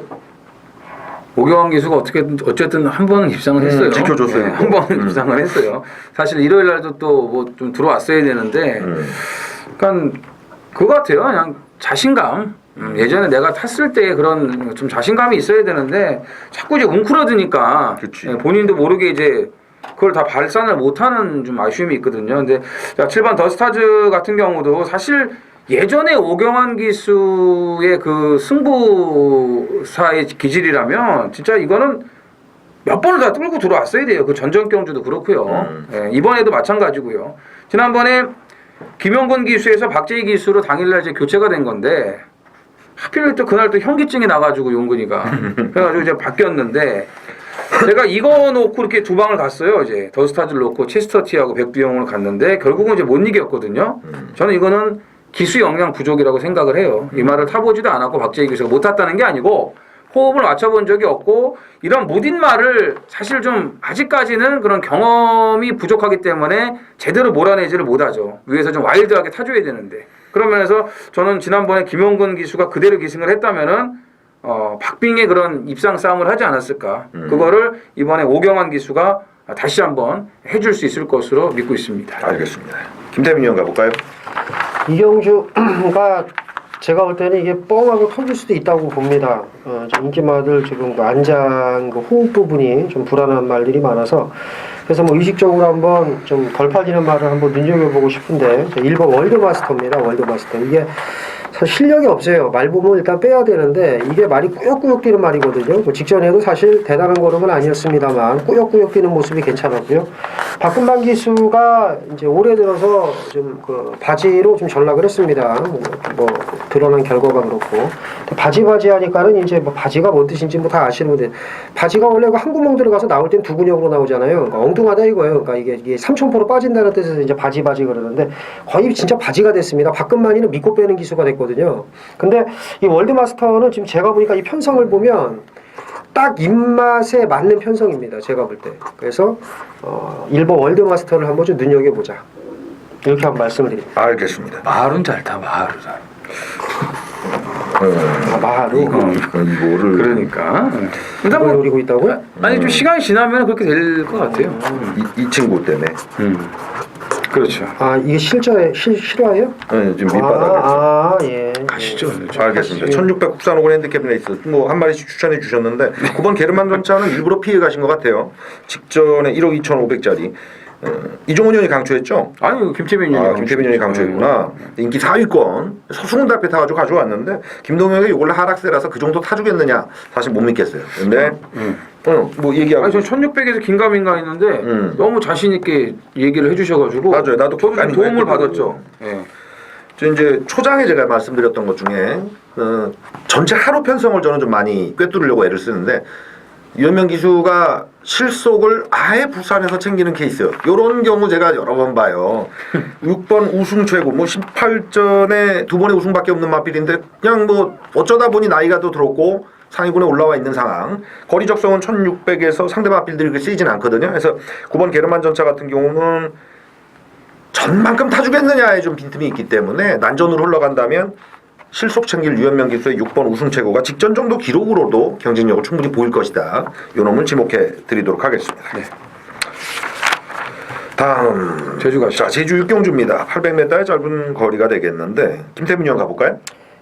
오경환 기수가 어쨌든 한 번은 입상을 했어요. 지켜줬어요. 네, 한 번은 입상을 했어요. 사실 일요일 날도 또 뭐 좀 들어왔어야 되는데 그러니까 그거 같아요. 그냥 자신감. 예전에 내가 탔을 때 그런 좀 자신감이 있어야 되는데 자꾸 이제 웅크러드니까 그치. 본인도 모르게 이제 그걸 다 발산을 못하는 좀 아쉬움이 있거든요. 근데 7번 더스타즈 같은 경우도 사실 예전에 오경환 기수의 그 승부사의 기질이라면 진짜 이거는 몇 번을 다 뚫고 들어왔어야 돼요. 그 전전 경주도 그렇고요. 예, 이번에도 마찬가지고요. 지난번에 김영건 기수에서 박재희 기수로 당일날 이제 교체가 된 건데 하필 또 그날 또 현기증이 나가지고 용근이가 그래가지고 이제 바뀌었는데 제가 이거 놓고 이렇게 두 방을 갔어요. 이제 더스타즈를 놓고 체스터티하고 백두영을 갔는데 결국은 이제 못 이겼거든요. 저는 이거는 기수 역량 부족이라고 생각을 해요. 이 말을 타보지도 않았고 박재희 기수가 못 탔다는 게 아니고 호흡을 맞춰본 적이 없고 이런 무딘 말을 사실 좀 아직까지는 그런 경험이 부족하기 때문에 제대로 몰아내지를 못하죠. 위에서 좀 와일드하게 타줘야 되는데 그런 면에서 저는 지난번에 김용근 기수가 그대로 기승을 했다면은 박빙의 그런 입상 싸움을 하지 않았을까. 그거를 이번에 오경환 기수가 다시 한번 해줄 수 있을 것으로 믿고 있습니다. 알겠습니다. 김태민 의원 가볼까요? 이경주가 제가 볼 때는 이게 뻥하고 터질 수도 있다고 봅니다. 인기마들 지금 그 안장 그 호흡 부분이 좀 불안한 말들이 많아서 그래서 뭐 의식적으로 한번 좀 덜 팔리는 말을 한번 눈여겨보고 싶은데 1번 월드마스터입니다. 월드마스터. 이게 사실 실력이 없어요. 말 보면 일단 빼야 되는데 이게 말이 꾸역꾸역 뛰는 말이거든요. 뭐 직전에도 사실 대단한 걸음은 아니었습니다만 꾸역꾸역 뛰는 모습이 괜찮았고요. 박근방 기수가 이제 올해 들어서 좀 그 바지로 좀 전락을 했습니다. 뭐 드러난 결과가 그렇고 바지 하니까는 이제 뭐 바지가 뭔 뜻인지 뭐 다 아시는 분들 바지가 원래 그 한 구멍 들어가서 나올 땐 두 근육으로 나오잖아요. 그러니까 엉뚱하다 이거예요. 그러니까 이게 3000% 빠진다는 뜻에서 이제 바지 그러는데 거의 진짜 바지가 됐습니다. 박근만이는 믿고 빼는 기수가 됐거든요. 근데 이 월드마스터는 지금 제가 보니까 이 편성을 보면 딱 입맛에 맞는 편성입니다. 제가 볼 때. 그래서 1번 월드마스터를 한번 좀 눈여겨보자. 이렇게 한번 말씀을 드립니다. 알겠습니다. 말은 잘 타, 말은. 마하로 이거를 그러니까. 이걸 노리고 있다고요? 아니 좀 시간이 지나면 그렇게 될 것 같아요. 이 친구 때문에. 그렇죠. 아 이게 실화예요? 네, 지금 밑바닥에. 예. 가시죠. 알겠습니다. 1600 국산 오건 핸디캡 레이스 뭐 한 마리씩 추천해 주셨는데 9번 게르만 전차는 일부러 피해 가신 것 같아요. 직전에 1억 2,500짜리 이종훈 의원이 강추했죠? 아니 김태민 의원이 김태민 의원이 강추했구나. 인기 4위권 서승훈 앞에 타가지고 가져왔는데 김동혁이 이걸로 하락세라서 그 정도 타주겠느냐 사실 못 믿겠어요. 근데 뭐 얘기하고. 아니 전 1600에서 긴가민가 했는데 너무 자신 있게 얘기를 해주셔가지고 맞아요. 나도 저도 좀 도움을 받았죠. 예. 저 이제 초장에 제가 말씀드렸던 것 중에 전체 하루 편성을 저는 좀 많이 꿰뚫으려고 애를 쓰는데 유현명 기수가 실속을 아예 부산에서 챙기는 케이스 이런 경우 제가 여러 번 봐요. 6번 우승 최고 뭐 18전에 두 번의 우승밖에 없는 마필인데 그냥 뭐 어쩌다 보니 나이가 또 들었고 상위군에 올라와 있는 상황. 거리 적성은 1600에서 상대 마필들이 그렇게 쓰이진 않거든요. 그래서 9번 게르만 전차 같은 경우는 전만큼 타주겠느냐에 좀 빈틈이 있기 때문에 난전으로 흘러간다면 실속 챙길 유현명 기수의 6번 우승 최고가 직전 정도 기록으로도 경쟁력을 충분히 보일 것이다. 요 놈을 지목해 드리도록 하겠습니다. 네. 다음 제주 가시죠. 자, 제주 육경주입니다. 800m의 짧은 거리가 되겠는데 김태민 의원 가볼까요?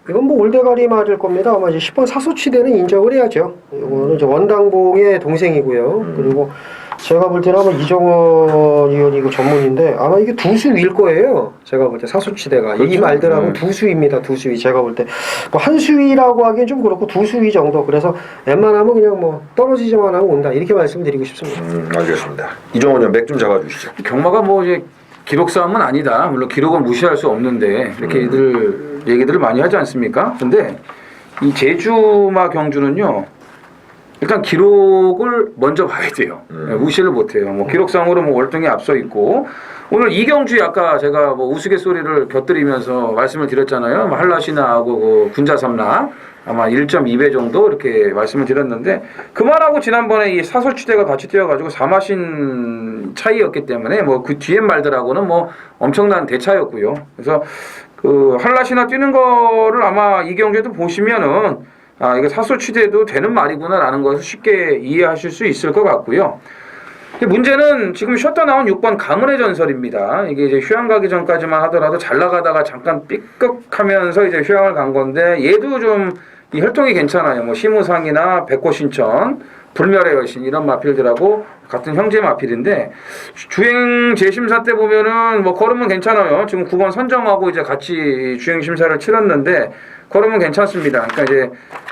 이건 뭐 올대가리 맞을 겁니다. 아마 이제 10번 사소치대는 인정을 해야죠. 이거는 이제 원당봉의 동생이고요. 그리고 제가 볼 때는 아마 이정원 의원이 그 전문인데 아마 이게 두수위일 거예요. 제가 볼 때 사소치대가 그렇죠? 이 말들하고 두수위입니다. 두수위. 제가 볼 때 뭐 한수위라고 하기엔 좀 그렇고 두수위 정도. 그래서 웬만하면 그냥 뭐 떨어지지만 하면 온다 이렇게 말씀드리고 싶습니다. 알겠습니다. 이정원 의원 맥 좀 잡아주시죠. 경마가 뭐 이제 기록 싸움은 아니다. 물론 기록은 무시할 수 없는데 이렇게 얘기들을 많이 하지 않습니까? 근데 이 제주마 경주는요. 일단 기록을 먼저 봐야 돼요. 무시를 못해요. 뭐 기록상으로 뭐 월등히 앞서 있고 오늘 이경주에 아까 제가 뭐 우스갯소리를 곁들이면서 말씀을 드렸잖아요. 뭐 한라시나하고 그 군자삼라 아마 1.2배 정도 이렇게 말씀을 드렸는데 그만하고 지난번에 이 사설추대가 같이 뛰어가지고 4마신 차이였기 때문에 뭐 그 뒤에 말들하고는 뭐 엄청난 대차였고요. 그래서 그 한라시나 뛰는 거를 아마 이경주에도 보시면은 아, 이게 사소취대도 되는 말이구나라는 것을 쉽게 이해하실 수 있을 것 같고요. 근데 문제는 지금 쉬었다 나온 6번 가문의 전설입니다. 이게 이제 휴양 가기 전까지만 하더라도 잘 나가다가 잠깐 삐걱하면서 이제 휴양을 간 건데 얘도 좀 이 혈통이 괜찮아요. 뭐 시무상이나 백호신천, 불멸의 여신 이런 마필들하고 같은 형제 마필인데 주행 재심사 때 보면은 뭐 걸으면 괜찮아요. 지금 9번 선정하고 이제 같이 주행 심사를 치렀는데 걸으면 괜찮습니다. 그러니까 이제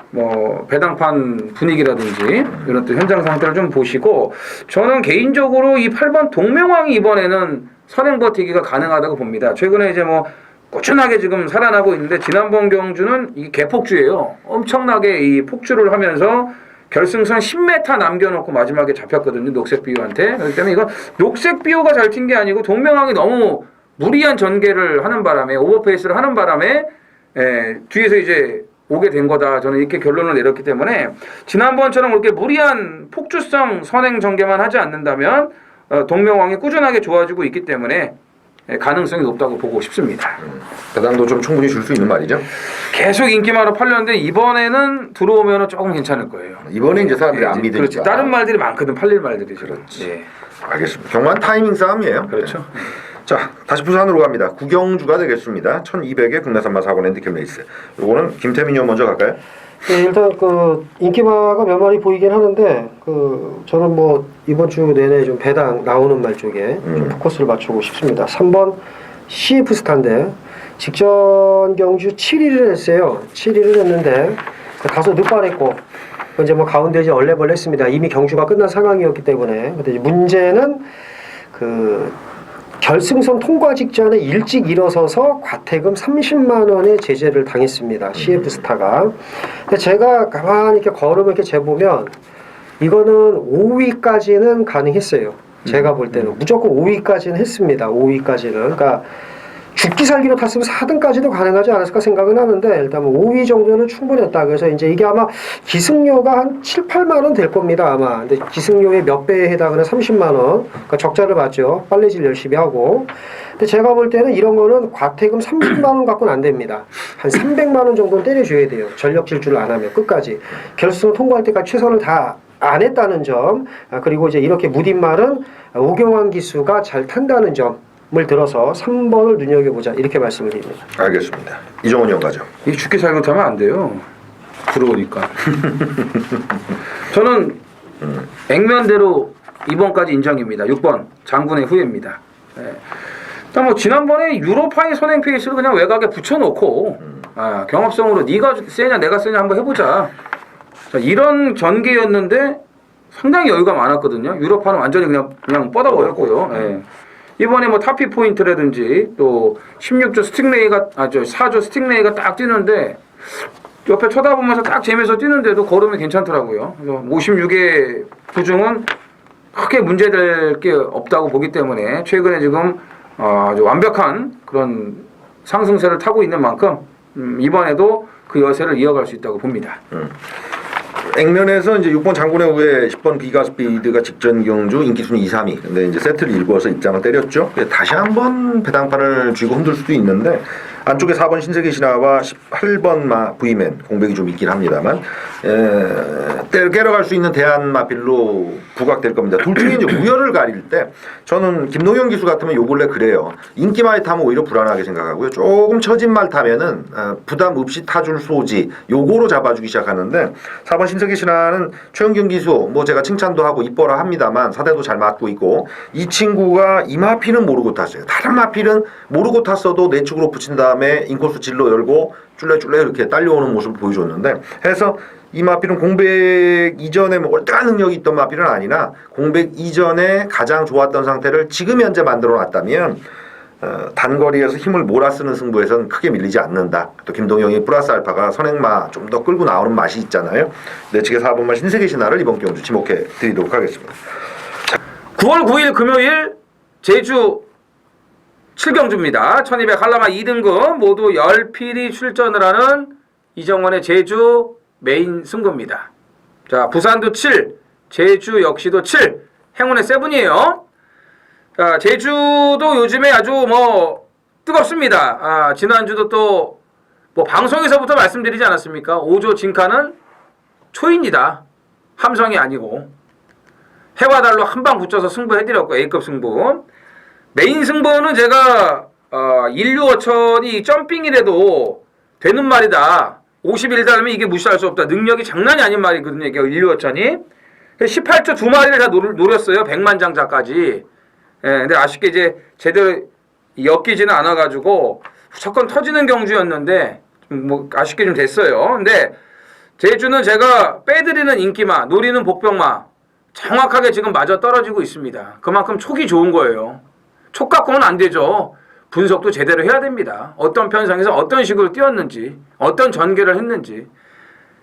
뭐 배당판 분위기라든지 이런 또 현장 상태를 좀 보시고 저는 개인적으로 이 8번 동명왕이 이번에는 선행 버티기가 가능하다고 봅니다. 최근에 이제 뭐 꾸준하게 지금 살아나고 있는데 지난번 경주는 이 개폭주예요. 엄청나게 이 폭주를 하면서 결승선 10m 남겨놓고 마지막에 잡혔거든요. 녹색비호한테. 그렇기 때문에 이건 녹색비호가 잘 튄 게 아니고 동명왕이 너무 무리한 전개를 하는 바람에 오버페이스를 하는 바람에 뒤에서 이제 오게 된 거다. 저는 이렇게 결론을 내렸기 때문에 지난번처럼 그렇게 무리한 폭주성 선행 전개만 하지 않는다면 동명왕이 꾸준하게 좋아지고 있기 때문에 가능성이 높다고 보고 싶습니다. 배당도 좀 충분히 줄 수 있는 말이죠. 계속 인기만으로 팔렸는데 이번에는 들어오면 조금 괜찮을 거예요. 이번에 이제 사람들이 안 이제 믿으니까. 그렇지. 다른 말들이 많거든. 팔릴 말들이. 그렇지. 예. 알겠습니다. 경만 타이밍 싸움이에요. 그렇죠. 자, 다시 부산으로 갑니다. 구경주가 되겠습니다. 1200의 국내 산마 4번 핸디캡 레이스. 요거는 김태민이 형 먼저 갈까요? 네, 일단 그 인기마가 몇 마리 보이긴 하는데 그 저는 뭐 이번 주 내내 좀 배당 나오는 말 쪽에 좀 포커스를 맞추고 싶습니다. 3번 CF 스타인데 직전 경주 7위를 했어요. 7위를 했는데 다소 늦발했고 이제 뭐 가운데 이제 얼레벌레 했습니다. 이미 경주가 끝난 상황이었기 때문에. 근데 이제 문제는 그 결승선 통과 직전에 일찍 일어서서 과태금 30만 원의 제재를 당했습니다. CF 스타가. 근데 제가 가만히 이렇게 걸으면 이렇게 재보면 이거는 5위까지는 가능했어요. 제가 볼 때는 무조건 5위까지는 했습니다. 5위까지는. 그러니까 죽기 살기로 탔으면 4등까지도 가능하지 않았을까 생각은 하는데 일단 뭐 5위 정도는 충분했다. 그래서 이제 이게 아마 기승료가 한 7, 8만 원 될 겁니다. 아마. 근데 기승료의 몇 배에 해당하는 30만 원. 그러니까 적자를 봤죠. 빨래질 열심히 하고. 근데 제가 볼 때는 이런 거는 과태금 30만 원 갖고는 안 됩니다. 한 300만 원 정도는 때려줘야 돼요. 전력 질주를 안 하면 끝까지. 결승 통과할 때까지 최선을 다 안 했다는 점. 그리고 이제 이렇게 무딘 말은 오경환 기수가 잘 탄다는 점. 을 들어서 3번을 눈여겨보자 이렇게 말씀을 드립니다. 알겠습니다. 이정훈 형 가죠. 이 죽기 살기 못하면 안 돼요. 들어오니까. 저는 액면대로 2번까지 인정입니다. 6번 장군의 후예입니다. 일단 뭐 지난번에 유로파의 선행 페이스를 그냥 외곽에 붙여놓고 경합성으로 네가 세냐 내가 세냐 한번 해보자. 자, 이런 전개였는데 상당히 여유가 많았거든요. 유로파는 완전히 그냥 뻗어버렸고요. 예. 이번에 뭐 타피 포인트라든지 또 16조 스틱레이가 4조 스틱레이가 딱 뛰는데 옆에 쳐다보면서 딱 재면서 뛰는데도 걸음이 괜찮더라고요. 그래서 56의 부중은 크게 문제될 게 없다고 보기 때문에 최근에 지금 아주 완벽한 그런 상승세를 타고 있는 만큼 이번에도 그 여세를 이어갈 수 있다고 봅니다. 액면에서 이제 6번 장군의 후에 10번 비가스피드가 직전 경주 인기순위 2, 3위. 근데 이제 세트를 일구어서 입장을 때렸죠. 다시 한번 배당판을 쥐고 흔들 수도 있는데 안쪽에 4번 신세계 신화와 18번 V맨 공백이 좀 있긴 합니다만 깨러갈 수 있는 대안 마필로 부각될 겁니다. 둘 중에 이제 우열을 가릴 때 저는 김동현 기수 같으면 요 근래 그래요. 인기마에 타면 오히려 불안하게 생각하고요. 조금 처진 말 타면은 부담 없이 타줄 소지 요거로 잡아주기 시작하는데 4번 신세계 신화는 최영경 기수 뭐 제가 칭찬도 하고 이뻐라 합니다만 사대도 잘 맞고 있고 이 친구가 이 마필은 모르고 탔어요. 다른 마필은 모르고 탔어도 내축으로 붙인 다음에 인코스 진로 열고 쫄래쫄래 이렇게 딸려오는 모습을 보여줬는데 해서 이 마필은 공백 이전에 뭐 월등한 능력이 있던 마필은 아니나 공백 이전에 가장 좋았던 상태를 지금 현재 만들어 놨다면 단거리에서 힘을 몰아쓰는 승부에선 크게 밀리지 않는다. 또 김동영이 플러스 알파가 선행마 좀 더 끌고 나오는 맛이 있잖아요. 내측의 4번마 신세계 신화를 이번 경주 지목해 드리도록 하겠습니다. 9월 9일 금요일 제주 7경주입니다. 1200 한라마 2등급 모두 10필이 출전을 하는 이정원의 제주 메인 승부입니다. 자, 부산도 7, 제주 역시도 7, 행운의 7이에요. 자, 제주도 요즘에 아주 뭐 뜨겁습니다. 지난주도 또 뭐 방송에서부터 말씀드리지 않았습니까? 5조 진카는 초입니다. 함성이 아니고. 해와 달로 한 방 붙여서 승부해드렸고 A급 승부. 메인 승부는 제가 1류5천이 점핑이라도 되는 말이다. 51달면 이게 무시할 수 없다. 능력이 장난이 아닌 말이거든요. 이게 1류5천이. 18초 두 마리를 다 노렸어요. 100만장자까지. 예, 근데 아쉽게 이제 제대로 엮이지는 않아가지고 무조건 터지는 경주였는데 뭐 아쉽게 좀 됐어요. 근데 제주는 제가 빼드리는 인기마, 노리는 복병마 정확하게 지금 맞아 떨어지고 있습니다. 그만큼 촉이 좋은 거예요. 촉 갖고는 안 되죠. 분석도 제대로 해야 됩니다. 어떤 편성에서 어떤 식으로 뛰었는지, 어떤 전개를 했는지.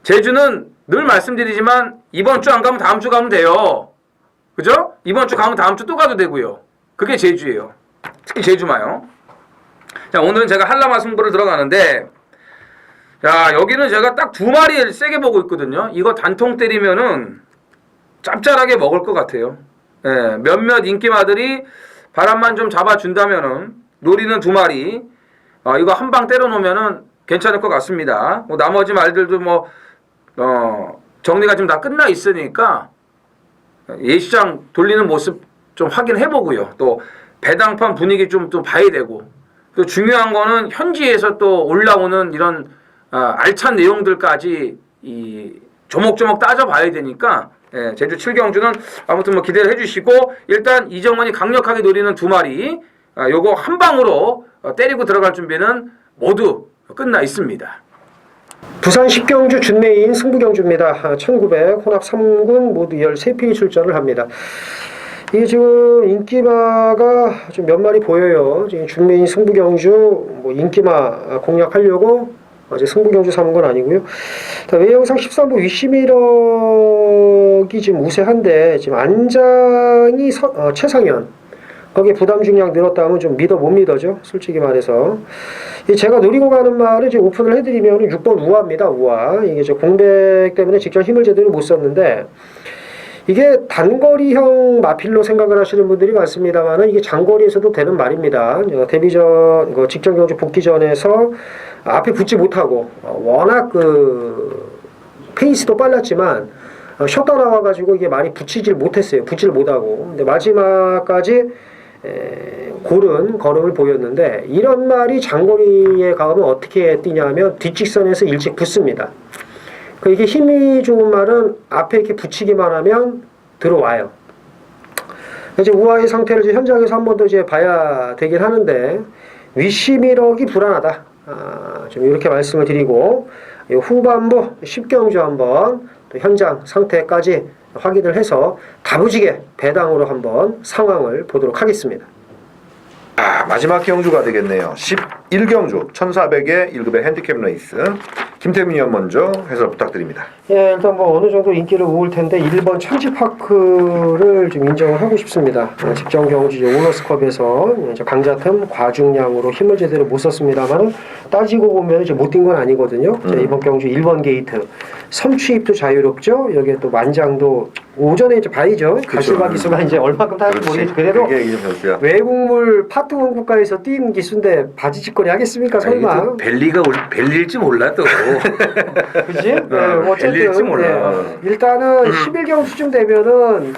제주는 늘 말씀드리지만 이번 주 안 가면 다음 주 가면 돼요. 그죠? 이번 주 가면 다음 주 또 가도 되고요. 그게 제주예요. 특히 제주마요. 자, 오늘은 제가 한라마 승부를 들어가는데, 자, 여기는 제가 딱 두 마리 세게 보고 있거든요. 이거 단통 때리면은 짭짤하게 먹을 것 같아요. 예, 몇몇 인기마들이 바람만 좀 잡아준다면은 노리는 두 마리, 이거 한 방 때려놓으면은 괜찮을 것 같습니다. 뭐 나머지 말들도 뭐 정리가 좀 다 끝나 있으니까 예시장 돌리는 모습 좀 확인해보고요. 또 배당판 분위기 좀 또 봐야 되고, 또 중요한 거는 현지에서 또 올라오는 이런 알찬 내용들까지 이 조목조목 따져봐야 되니까, 예, 제주 7경주는 아무튼 뭐 기대를 해주시고, 일단 이정원이 강력하게 노리는 두 마리, 요거 한 방으로 때리고 들어갈 준비는 모두 끝나 있습니다. 부산 10경주 준메인 승부경주입니다. 1900 혼합 3군 모두 13필이 출전을 합니다. 이게 지금 인기마가 좀 몇 마리 보여요. 지금 준메인 승부경주 뭐 인기마 공략하려고 이제 승부경주 삼은 건 아니고요. 외형상 13부 위시미럭이 지금 우세한데 지금 안장이 최상현. 거기에 부담 중량 늘었다 하면 좀 못 믿어죠. 솔직히 말해서. 제가 노리고 가는 말을 이제 오픈을 해드리면 6번 우아입니다. 우아. 이게 저 공백 때문에 직전 힘을 제대로 못 썼는데, 이게 단거리형 마필로 생각을 하시는 분들이 많습니다만은 이게 장거리에서도 되는 말입니다. 데뷔전, 직전 경주 복귀전에서 앞에 붙지 못하고, 워낙 페이스도 빨랐지만, 쉬었다 나와가지고 이게 많이 붙이질 못했어요. 붙질 못하고. 근데 마지막까지 고른 걸음을 보였는데, 이런 말이 장거리에 가면 어떻게 뛰냐면 뒷직선에서 일찍 붙습니다. 이게 힘이 좋은 말은 앞에 이렇게 붙이기만 하면 들어와요. 이제 우아의 상태를 이제 현장에서 한 번 더 이제 봐야 되긴 하는데, 위시미럭이 불안하다. 좀 이렇게 말씀을 드리고, 후반부 10경주 한번 또 현장 상태까지 확인을 해서 다부지게 배당으로 한번 상황을 보도록 하겠습니다. 마지막 경주가 되겠네요. 11경주 1400의 1급의 핸디캡 레이스. 김태민 의원 먼저 해설 부탁드립니다. 예, 일단 뭐 어느 정도 인기를 모을 텐데 1번 천지파크를 좀 인정을 하고 싶습니다. 직전 경주 오너스컵에서 강자틈 과중량으로 힘을 제대로 못 썼습니다만 따지고 보면 이제 못 뛴 건 아니거든요. 이번 경주 1번 게이트 선취입도 자유롭죠. 여기에 또 만장도 오전에 이제 봐야죠. 가시바 기수가 이제 얼마큼 타는지 모르겠죠. 그래도 외국물 파트원 국가에서 뛴 기수인데 바지짓거리 하겠습니까? 설마. 벨릴지 몰라 또. 그지? 어쨌든 몰라. 일단은 11경주쯤 되면은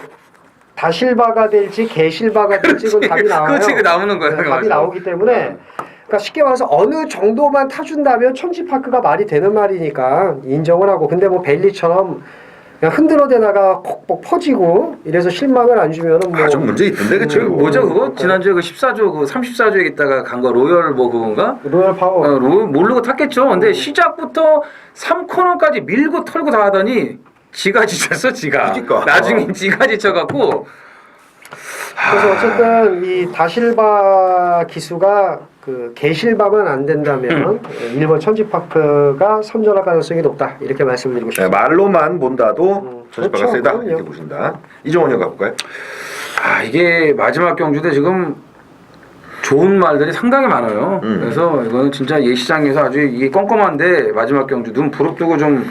다실바가 될지 개실바가 될지 그건 답이 나와요. 그렇지, 그 나오는 거야. 답이 나오기 때문에, 그러니까 쉽게 말해서 어느 정도만 타준다면 천지파크가 말이 되는 말이니까 인정을 하고, 근데 뭐 벨리처럼 그냥 흔들어대다가 콕 퍼지고 이래서 실망을 안 주면은 뭐 좀 문제 있던데, 그쵸? 뭐죠 그거? 지난주에 그 14조 그 34조에 있다가 간 거 로열 뭐 그건가? 로열 파워. 모르고 탔겠죠. 근데 시작부터 3코너까지 밀고 털고 다 하더니 지가 지쳤어, 지가. 그러니까. 나중에 지가 지쳐갖고. 그래서 어쨌든 이 다실바 기수가 그 개실바만 안 된다면 1번 천지파크가 선전할 가능성이 높다, 이렇게 말씀드리고 싶습니다. 말로만 본다도 천지파크가 그렇죠, 세다, 그럼요. 이렇게 보신다. 이종원 의원 가볼까요? 이게 마지막 경주대 지금 좋은 말들이 상당히 많아요. 그래서 이거는 진짜 예시장에서 아주 이게 껌껌한데 마지막 경주 눈 부릅뜨고 좀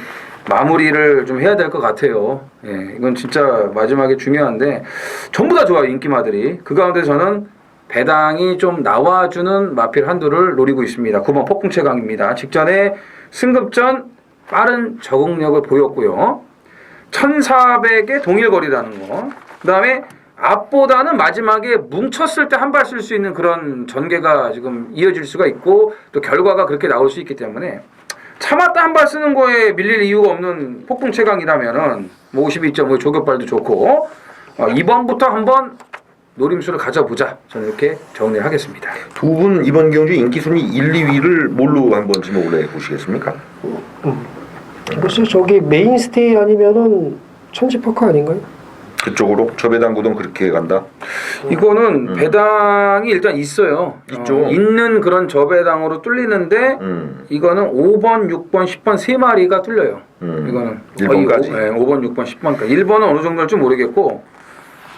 마무리를 좀 해야 될 것 같아요. 예, 이건 진짜 마지막에 중요한데 전부 다 좋아요, 인기마들이. 그 가운데 저는 배당이 좀 나와주는 마필 한두를 노리고 있습니다. 9번 폭풍체강입니다. 직전에 승급전 빠른 적응력을 보였고요. 1400의 동일거리라는 거. 그다음에 앞보다는 마지막에 뭉쳤을 때 한 발 쓸 수 있는 그런 전개가 지금 이어질 수가 있고 또 결과가 그렇게 나올 수 있기 때문에 참았다 한 발 쓰는 거에 밀릴 이유가 없는 폭풍 최강이라면은 뭐 52.5 조격발도 좋고 2번부터 한번 노림수를 가져보자. 저는 이렇게 정리를 하겠습니다. 두 분 이번 경주 인기 순위 1, 2위를 뭘로 한번 지목을 해 보시겠습니까? 글쎄 저기 메인스테이 아니면은 천지파크 아닌가요? 그쪽으로 저배당 구동 그렇게 간다. 이거는 배당이 일단 있어요. 있죠. 있는 그런 저배당으로 뚫리는데 이거는 5번, 6번, 10번 세 마리가 뚫려요. 이거는 1번까지. 5번, 6번, 10번까지. 1번은 어느 정도일지 모르겠고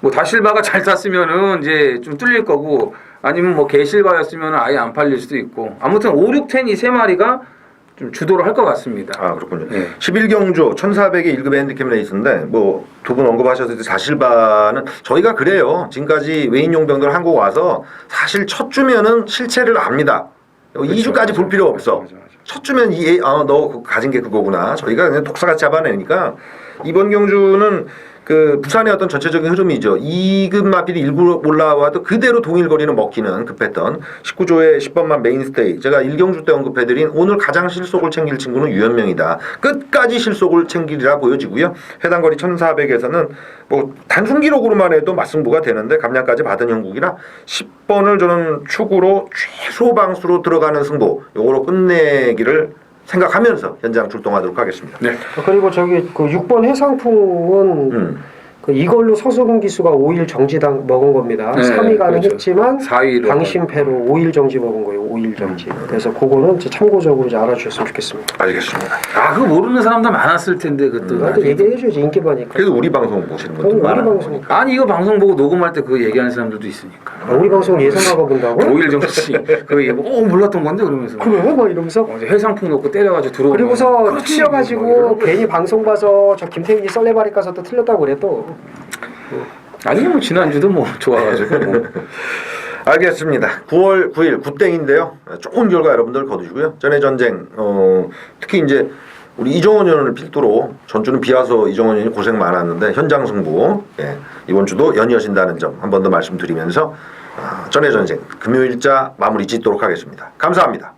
뭐 다실바가 잘 탔으면은 이제 좀 뚫릴 거고 아니면 뭐 개실바였으면은 아예 안 팔릴 수도 있고 아무튼 5, 6, 10 이 세 마리가 좀 주도를 할 것 같습니다. 아 그렇군요. 네. 11경주 1400의 1급 핸디캡 레이스인데 뭐 두 분 언급하셨듯이 사실바는 저희가 그래요. 지금까지 외인 용병들 한국 와서 사실 첫 주면은 실체를 압니다. 2주까지 볼 필요 없어. 맞아. 첫 주면 너 가진 게 그거구나. 저희가 그냥 독사같이 잡아내니까 이번 경주는 그 부산의 어떤 전체적인 흐름이죠. 2급 마필이 일부 올라와도 그대로 동일거리는 먹기는 급했던 19조의 10번만 메인스테이. 제가 1경주 때 언급해드린 오늘 가장 실속을 챙길 친구는 유현명이다. 끝까지 실속을 챙기리라 보여지고요. 해당 거리 1400에서는 뭐 단순 기록으로만 해도 맞승부가 되는데 감량까지 받은 형국이라 10번을 저는 축으로 최소 방수로 들어가는 승부 요거로 끝내기를 생각하면서 현장 출동하도록 하겠습니다. 네. 그리고 저기 그 6번 해상풍은 그 이걸로 서수근 기수가 5일 정지당 먹은 겁니다. 네, 3위 가능했지만 그렇죠. 4위로 방심패로 5일 정지 먹은 거예요. 5일 정지. 그래서 그거는 이제 참고적으로 이제 알아주셨으면 좋겠습니다. 알겠습니다. 그거 모르는 사람도 많았을 텐데 그것도. 나도 얘기해줘야지 인기바니까. 그래도 우리 방송 보시는 분들 우리 많아요. 방송. 아니 이거 방송 보고 녹음할 때 그거 얘기하는 사람들도 있으니까. 우리 방송 예상하고 본다고? 5일 정도씩 그거 얘기 몰랐던 건데 그러면서. 그래? 막 이러면서. 이제 해상풍 놓고 때려가지고 들어오고. 그리고서 틀려가지고 괜히 방송 봐서 저 김태균이 썰레바리 가서 또 틀렸다고 그래 또. 아니 뭐 지난주도 뭐 좋아가지고. 뭐. 알겠습니다. 9월 9일 굿땡인데요. 좋은 결과 여러분들 거두시고요. 전의 전쟁 특히 이제 우리 이정원 의원을 필두로 전주는 비와서 이정원 의원이 고생 많았는데 현장 승부 이번 주도 연이어진다는 점 한 번 더 말씀드리면서 전의 전쟁 금요일자 마무리 짓도록 하겠습니다. 감사합니다.